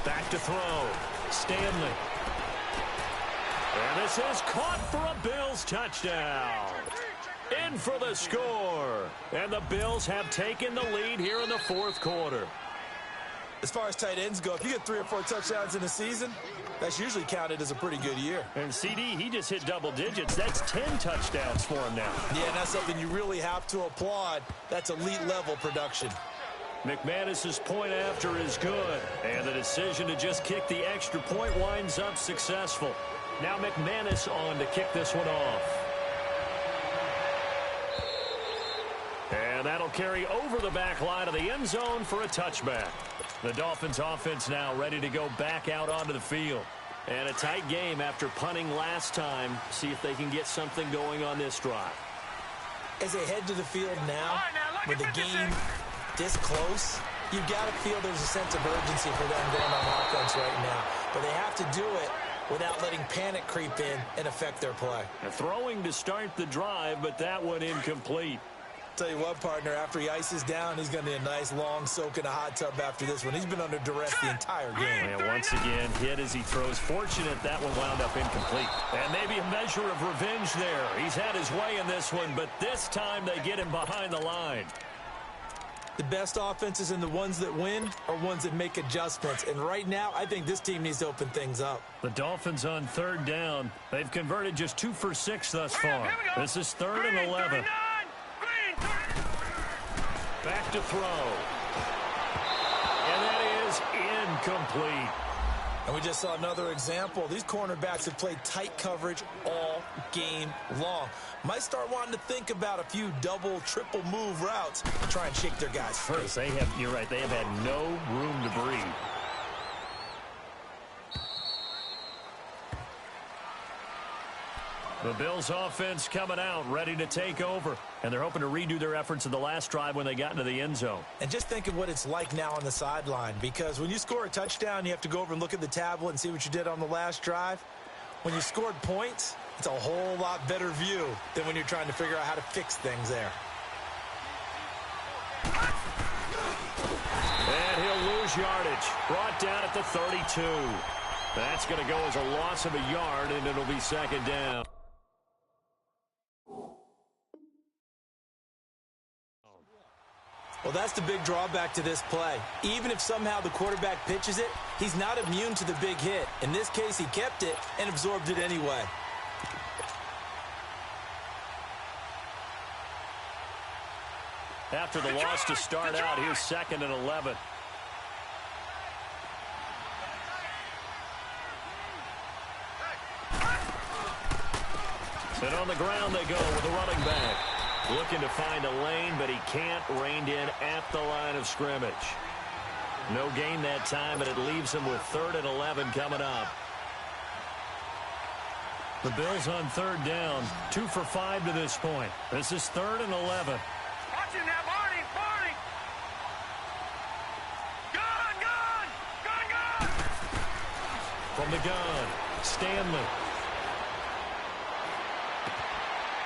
S1: Back to throw. Stanley. And this is caught for a Bills touchdown. In for the score. And the Bills have taken the lead here in the 4th quarter.
S2: As far as tight ends go, if you get 3 or 4 touchdowns in a season, that's usually counted as a pretty good year.
S1: And CD, he just hit double digits. That's 10 touchdowns for him now.
S2: Yeah, and that's something you really have to applaud. That's elite-level production.
S1: McManus's point after is good. And the decision to just kick the extra point winds up successful. Now McManus on to kick this one off. And that'll carry over the back line of the end zone for a touchback. The Dolphins offense now ready to go back out onto the field. And a tight game after punting last time. See if they can get something going on this drive.
S2: As they head to the field now, with the game this close, you've got to feel there's a sense of urgency for them going on offense right now. But they have to do it without letting panic creep in and affect their play.
S1: Throwing to start the drive, but that one incomplete.
S2: Tell you what, partner, after he ices down, he's going to need a nice long soak in a hot tub after this one. He's been under duress the entire game.
S1: And once again, hit as he throws. Fortunate that one wound up incomplete. And maybe a measure of revenge there. He's had his way in this one, but this time they get him behind the line.
S2: The best offenses and the ones that win are ones that make adjustments. And right now, I think this team needs to open things up.
S1: The Dolphins on 3rd down. They've converted just 2 for 6 thus far. This is 3rd and 11. Back to throw. And that is incomplete.
S2: And we just saw another example. These cornerbacks have played tight coverage all game long. Might start wanting to think about a few double, triple move routes to try and shake their guys free.
S1: You're right, they have had no room to breathe. The Bills offense coming out, ready to take over. And they're hoping to redo their efforts in the last drive when they got into the end zone.
S2: And just think of what it's like now on the sideline. Because when you score a touchdown, you have to go over and look at the tablet and see what you did on the last drive. When you scored points, it's a whole lot better view than when you're trying to figure out how to fix things there.
S1: And he'll lose yardage. Brought down at the 32. That's going to go as a loss of a yard, and it'll be 2nd down.
S2: Well, that's the big drawback to this play. Even if somehow the quarterback pitches it, he's not immune to the big hit. In this case, he kept it and absorbed it anyway.
S1: After the loss to start out, here's 2nd and 11. And on the ground they go with the running back. Looking to find a lane, but he can't. Reined in at the line of scrimmage. No gain that time, but it leaves him with 3rd and 11 coming up. The Bills on 3rd down. 2 for 5 to this point. This is 3rd and 11.
S3: Watch him now, Barney! Barney! Gun!
S1: From the gun, Stanley.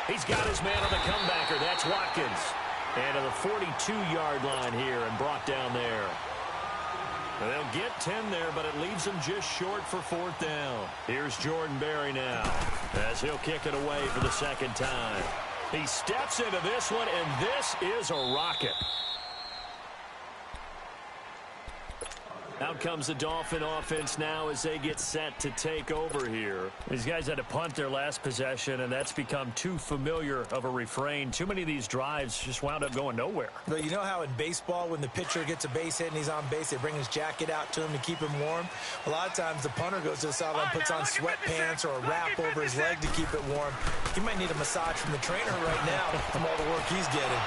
S1: He's got his man on the comebacker. That's Watkins. And to the 42-yard line here and brought down there. And they'll get 10 there, but it leaves them just short for 4th down. Here's Jordan Berry now as he'll kick it away for the 2nd time. He steps into this one, and this is a rocket. Out comes the Dolphin offense now as they get set to take over here. These guys had to punt their last possession, and that's become too familiar of a refrain. Too many of these drives just wound up going nowhere.
S2: But you know how in baseball, when the pitcher gets a base hit and he's on base, they bring his jacket out to him to keep him warm? A lot of times the punter goes to the sideline, puts on sweatpants or a wrap over his leg to keep it warm. He might need a massage from the trainer right now from all the work he's getting.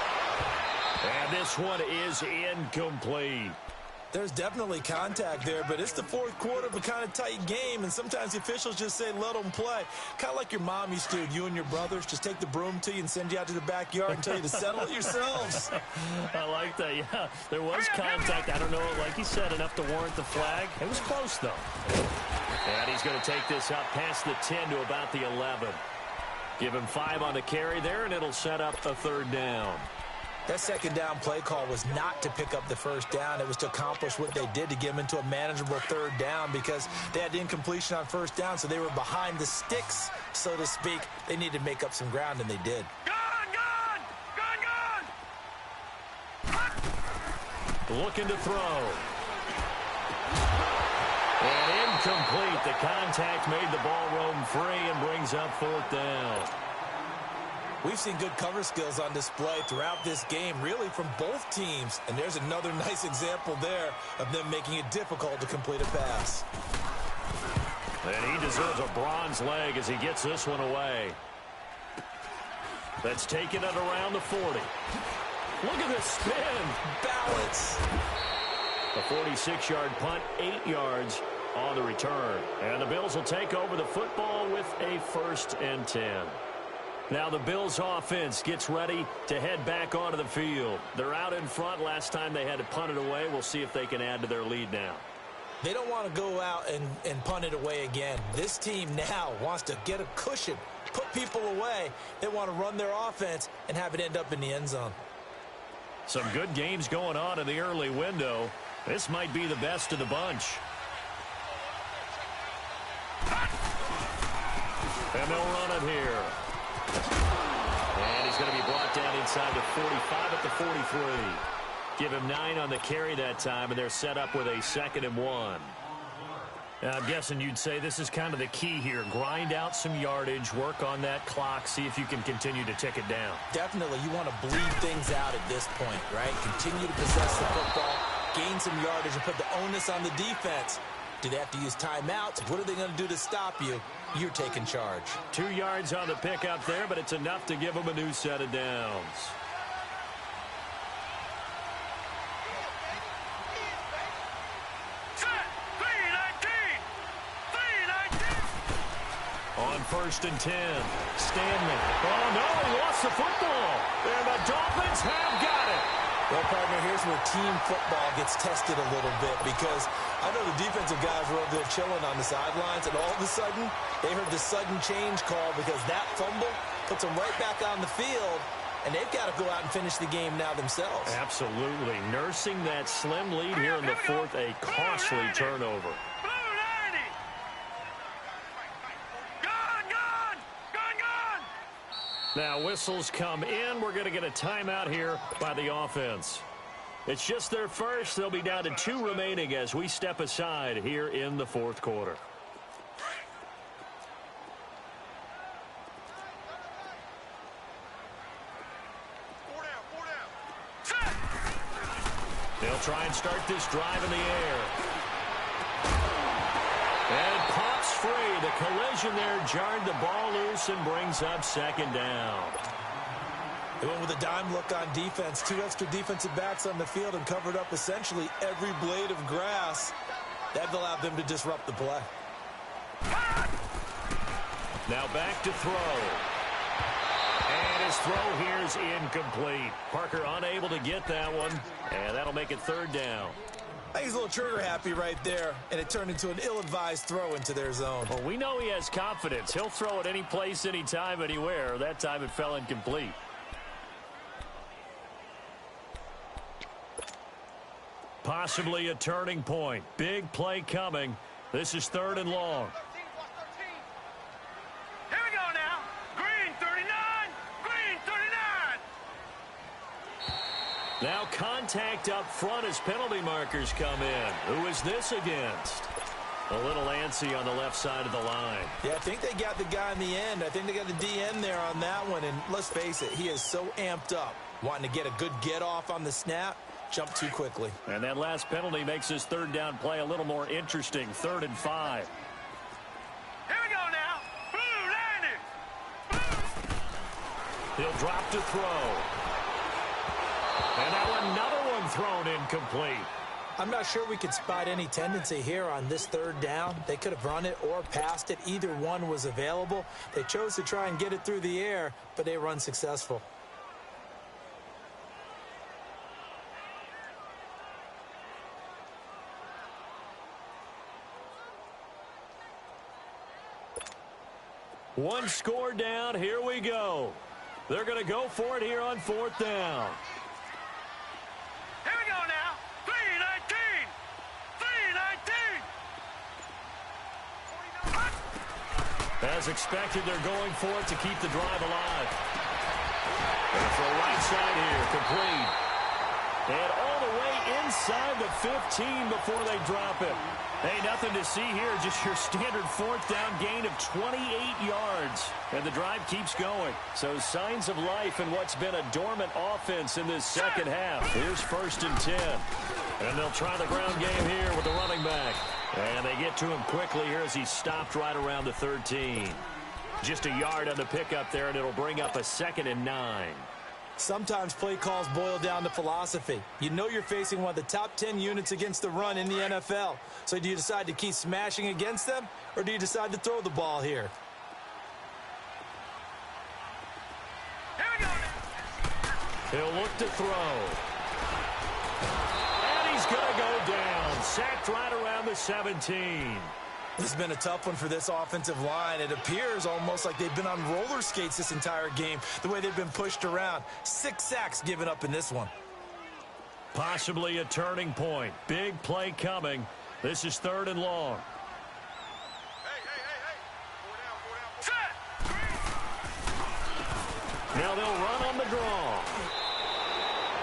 S1: And this one is incomplete.
S2: There's definitely contact there, but it's the 4th quarter of a kind of tight game, and sometimes the officials just say, let them play. Kind of like your mom used to, you and your brothers, just take the broom to you and send you out to the backyard and tell you to settle it yourselves.
S1: I like that, yeah. There was contact. I don't know, like he said, enough to warrant the flag. It was close, though. And he's going to take this up past the 10 to about the 11. Give him 5 on the carry there, and it'll set up a 3rd down.
S2: That 2nd down play call was not to pick up the 1st down. It was to accomplish what they did to get them into a manageable 3rd down because they had incompletion on 1st down, so they were behind the sticks, so to speak. They needed to make up some ground, and they did.
S1: Looking to throw. And incomplete. The contact made the ball roam free and brings up fourth down.
S2: We've seen good cover skills on display throughout this game, really from both teams. And there's another nice example there of them making it difficult to complete a pass.
S1: And he deserves a bronze leg as he gets this one away. That's taken it around the 40. Look at this spin.
S2: Balance.
S1: A 46-yard punt, 8 yards on the return. And the Bills will take over the football with a 1st and 10. Now the Bills offense gets ready to head back onto the field. They're out in front. Last time they had to punt it away. We'll see if they can add to their lead now.
S2: They don't want to go out and punt it away again. This team now wants to get a cushion, put people away. They want to run their offense and have it end up in the end zone.
S1: Some good games going on in the early window. This might be the best of the bunch. And they'll run it here. And he's going to be brought down inside the 45 at the 43. Give him 9 on the carry that time, and they're set up with a 2nd and 1. Now, I'm guessing you'd say this is kind of the key here. Grind out some yardage, work on that clock, see if you can continue to tick it down.
S2: Definitely, you want to bleed things out at this point, right? Continue to possess the football, gain some yardage, and put the onus on the defense. Do they have to use timeouts? What are they going to do to stop you? You're taking charge.
S1: 2 yards on the pickup there, but it's enough to give them a new set of downs. On 1st and 10, Stanley. Oh, no, he lost the football. And the Dolphins have got it.
S2: Well, partner, here's where team football gets tested a little bit because I know the defensive guys were over there chilling on the sidelines, and all of a sudden, they heard the sudden change call because that fumble puts them right back on the field, and they've got to go out and finish the game now themselves.
S1: Absolutely. Nursing that slim lead here in the 4th, a costly turnover. Now whistles come in. We're going to get a timeout here by the offense. It's just their first. They'll be down to 2 remaining as we step aside here in the 4th quarter. They'll try and start this drive in the air. And pops free. The collision there jarred the ball loose and brings up 2nd down.
S2: They went with a dime look on defense. 2 extra defensive backs on the field and covered up essentially every blade of grass. That allowed them to disrupt the play.
S1: Now back to throw. And his throw here is incomplete. Parker unable to get that one. And that'll make it 3rd down.
S2: I think he's a little trigger happy right there, and it turned into an ill-advised throw into their zone.
S1: Well, we know he has confidence. He'll throw it any place, anytime, anywhere. That time it fell incomplete. Possibly a turning point. Big play coming. This is 3rd and long.
S3: Here we go now. Green 39. Green 39.
S1: Now contact up front as penalty markers come in. Who is this against? A little antsy on the left side of the line.
S2: Yeah, I think they got the guy in the end. I think they got the DN there on that one. And let's face it, he is so amped up, wanting to get a good get off on the snap. Jump too quickly.
S1: And that last penalty makes his 3rd down play a little more interesting. 3rd and 5.
S3: Here we go now. Blue landing.
S1: He'll drop to throw. And now another one thrown incomplete.
S2: I'm not sure we could spot any tendency here on this 3rd down. They could have run it or passed it. Either one was available. They chose to try and get it through the air, but they were unsuccessful.
S1: One score down. Here we go. They're going to go for it here on 4th down.
S3: Here we go now. 319. 319.
S1: As expected, they're going for it to keep the drive alive. And for a right side here, complete. And all the way inside the 15 before they drop it. Hey, nothing to see here. Just your standard fourth down gain of 28 yards. And the drive keeps going. So signs of life in what's been a dormant offense in this second half. Here's 1st and 10. And they'll try the ground game here with the running back. And they get to him quickly here as he stopped right around the 13. Just a yard on the pickup there, and it'll bring up a 2nd and 9.
S2: Sometimes play calls boil down to philosophy. You know you're facing one of the top 10 units against the run in the NFL. So do you decide to keep smashing against them, or do you decide to throw the ball here?
S1: He'll look to throw. And he's going to go down. Sacked right around the 17.
S2: This has been a tough one for this offensive line. It appears almost like they've been on roller skates this entire game, the way they've been pushed around. 6 sacks given up in this one.
S1: Possibly a turning point. Big play coming. This is 3rd and long. Now they'll run on the draw.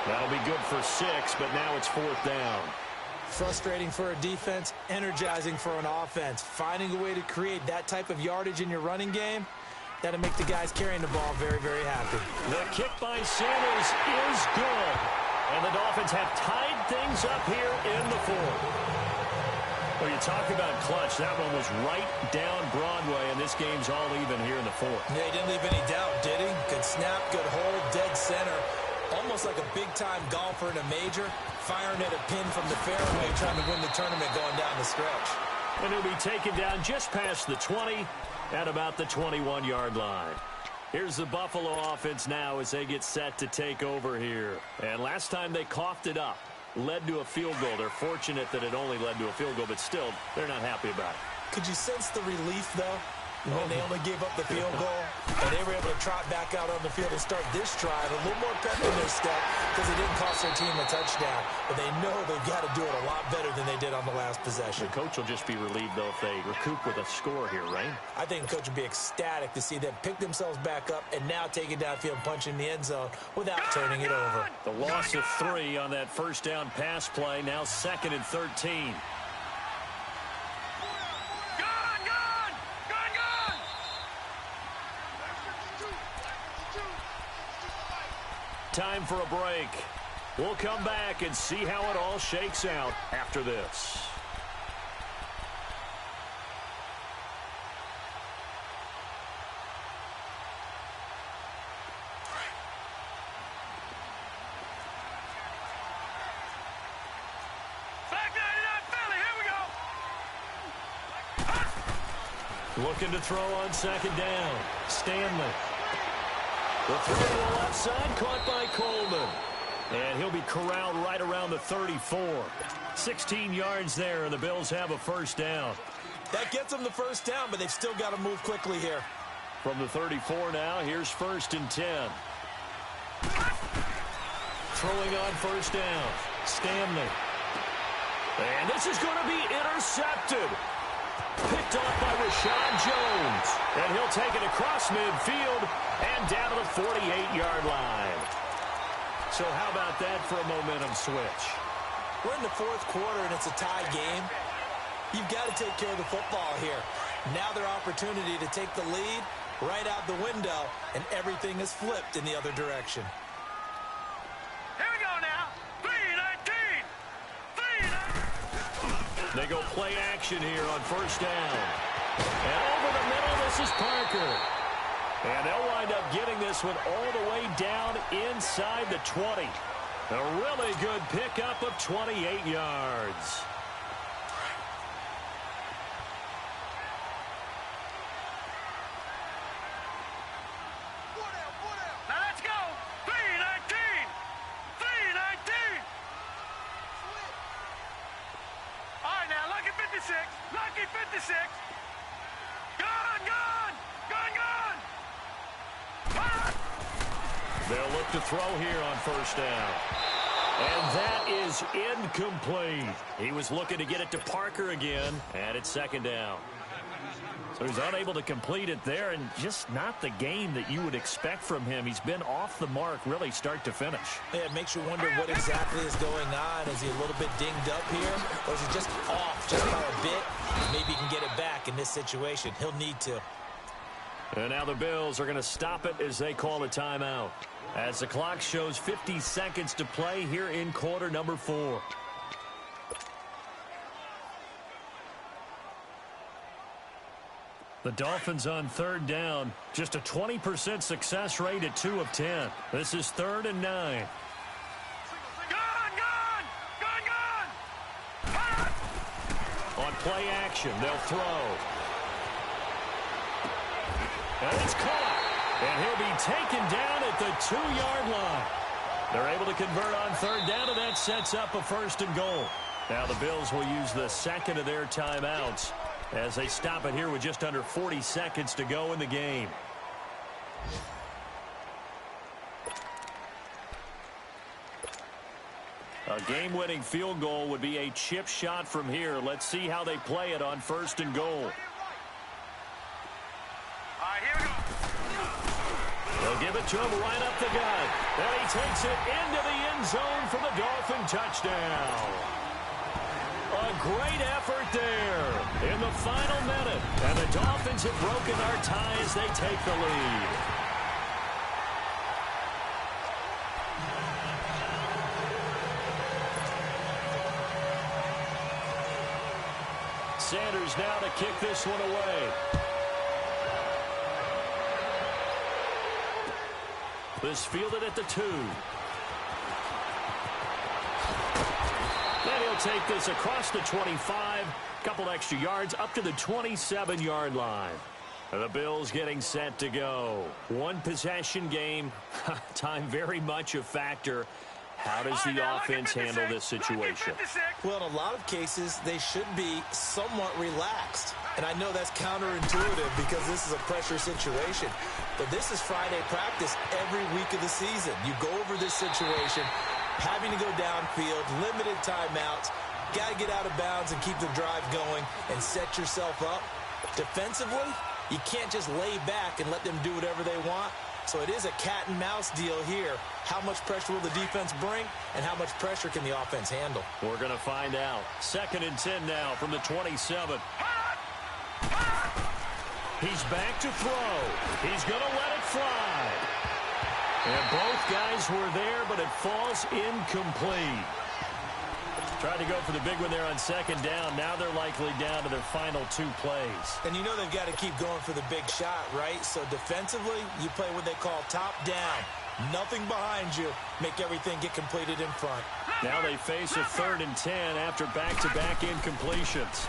S1: That'll be good for 6, but now it's 4th down.
S2: Frustrating for a defense, energizing for an offense. Finding a way to create that type of yardage in your running game, that'll make the guys carrying the ball very, very happy.
S1: The kick by Sanders is good. And the Dolphins have tied things up here in the 4th. Well, you talk about clutch. That one was right down Broadway, and this game's all even here in the 4th.
S2: Yeah, he didn't leave any doubt, did he? Good snap, good hold, dead center. Almost like a big-time golfer in a major, firing at a pin from the fairway, trying to win the tournament going down the stretch.
S1: And he'll be taken down just past the 20 at about the 21-yard line. Here's the Buffalo offense now as they get set to take over here. And last time they coughed it up, led to a field goal. They're fortunate that it only led to a field goal, but still, they're not happy about it.
S2: Could you sense the relief, though, when they only gave up the field goal and they were able to trot back out on the field and start this drive a little more pep in their step because it didn't cost their team a touchdown, but they know they've got to do it a lot better than they did on the last possession.
S1: The coach will just be relieved, though, if they recoup with a score here, right?
S2: I think the coach would be ecstatic to see them pick themselves back up and now take it downfield and punch in the end zone without turning it over.
S1: The loss of 3 on that first down pass play, now 2nd and 13. Time for a break. We'll come back and see how it all shakes out after this. Looking to throw on 2nd down. Stanley. The throw to the left side, caught by Coleman. And he'll be corralled right around the 34. 16 yards there, and the Bills have a 1st down.
S2: That gets them the 1st down, but they've still got to move quickly here.
S1: From the 34 now, here's 1st and 10. Throwing on 1st down, Stanley. And this is going to be intercepted. Picked off by Rashad Jones. And he'll take it across midfield and down to the 48-yard line. So how about that for a momentum switch?
S2: We're in the 4th quarter, and it's a tie game. You've got to take care of the football here. Now their opportunity to take the lead right out the window, and everything is flipped in the other direction.
S3: Here we go now. 3-19.
S1: They go play action here on 1st down. And over the middle, this is Parker. And they'll wind up getting this one all the way down inside the 20. A really good pickup of 28 yards.
S3: Now let's go. 3-19. 3-19. All right, now, lucky 56. Lucky 56. Gone, gone. Gone, gone.
S1: They'll look to throw here on 1st down. And that is incomplete. He was looking to get it to Parker again, and it's 2nd down. So he's unable to complete it there, and just not the game that you would expect from him. He's been off the mark really start to finish.
S2: Yeah, it makes you wonder what exactly is going on. Is he a little bit dinged up here, or is he just off just by a bit? Maybe he can get it back in this situation. He'll need to.
S1: And now the Bills are going to stop it as they call a timeout. As the clock shows 50 seconds to play here in quarter number 4. The Dolphins on third down. Just a 20% success rate at 2 of 10. This is 3rd and 9. On play action, they'll throw. And it's caught. And he'll be taken down at the 2-yard line. They're able to convert on third down, and that sets up a 1st and goal. Now the Bills will use the second of their timeouts as they stop it here with just under 40 seconds to go in the game. A game-winning field goal would be a chip shot from here. Let's see how they play it on 1st and goal.
S3: Here we go.
S1: They'll give it to him right up the gut. And he takes it into the end zone for the Dolphin touchdown. A great effort there in the final minute. And the Dolphins have broken our tie as they take the lead. Sanders now to kick this one away. This fielded at the 2. Then he'll take this across the 25. Couple extra yards up to the 27-yard line. The Bills getting set to go. One possession game. Time very much a factor. How does the offense handle this situation?
S2: Well, in a lot of cases, they should be somewhat relaxed. And I know that's counterintuitive because this is a pressure situation. But this is Friday practice every week of the season. You go over this situation, having to go downfield, limited timeouts, got to get out of bounds and keep the drive going and set yourself up. Defensively, you can't just lay back and let them do whatever they want. So it is a cat and mouse deal here. How much pressure will the defense bring, and how much pressure can the offense handle?
S1: We're going to find out. 2nd and 10 now from the 27. He's back to throw. He's going to let it fly. And both guys were there, but it falls incomplete. Tried to go for the big one there on 2nd down. Now they're likely down to their final 2 plays.
S2: And you know they've got to keep going for the big shot, right? So defensively, you play what they call top down. Nothing behind you. Make everything get completed in front.
S1: Now they face a 3rd and 10 after back-to-back incompletions.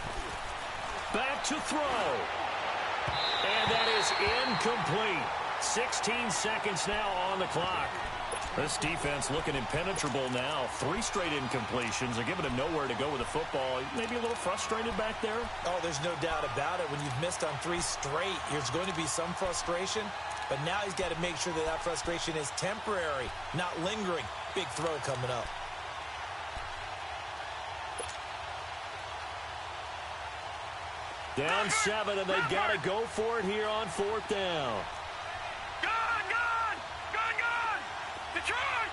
S1: Back to throw. And that is incomplete. 16 seconds now on the clock. This defense looking impenetrable now. 3 straight incompletions. They're giving him nowhere to go with the football. Maybe a little frustrated back there.
S2: Oh, there's no doubt about it. When you've missed on 3 straight, there's going to be some frustration. But now he's got to make sure that that frustration is temporary, not lingering. Big throw coming up.
S1: Down 7, and they've got to go for it here on 4th down.
S3: Detroit!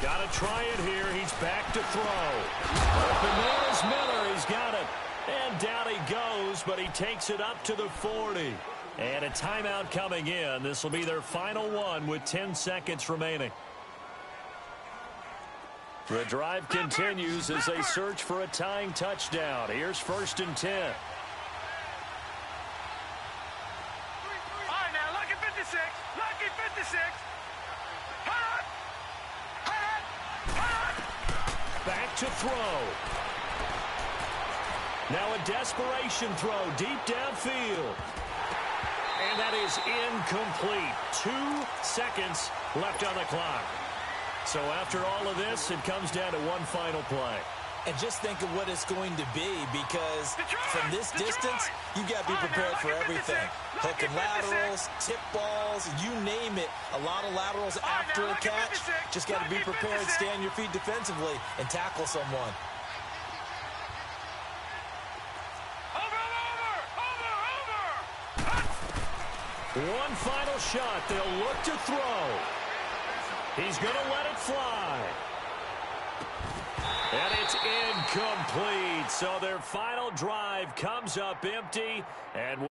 S1: Got to try it here. He's back to throw. Open man is Miller. He's got it. And down he goes, but he takes it up to the 40. And a timeout coming in. This will be their final one with 10 seconds remaining. The drive continues as they search for a tying touchdown. Here's 1st and 10.
S3: All right, now, lucky 56. Lucky 56.
S1: Back to throw. Now a desperation throw deep downfield. And that is incomplete. 2 seconds left on the clock. So after all of this, it comes down to one final play.
S2: And just think of what it's going to be, because from this distance, you got to be prepared for everything. Hook and laterals, tip balls, you name it. A lot of laterals after a catch. Just got to be prepared, stand your feet defensively, and tackle someone.
S1: One final shot. They'll look to throw. He's going to let it fly. And it's incomplete. So their final drive comes up empty. And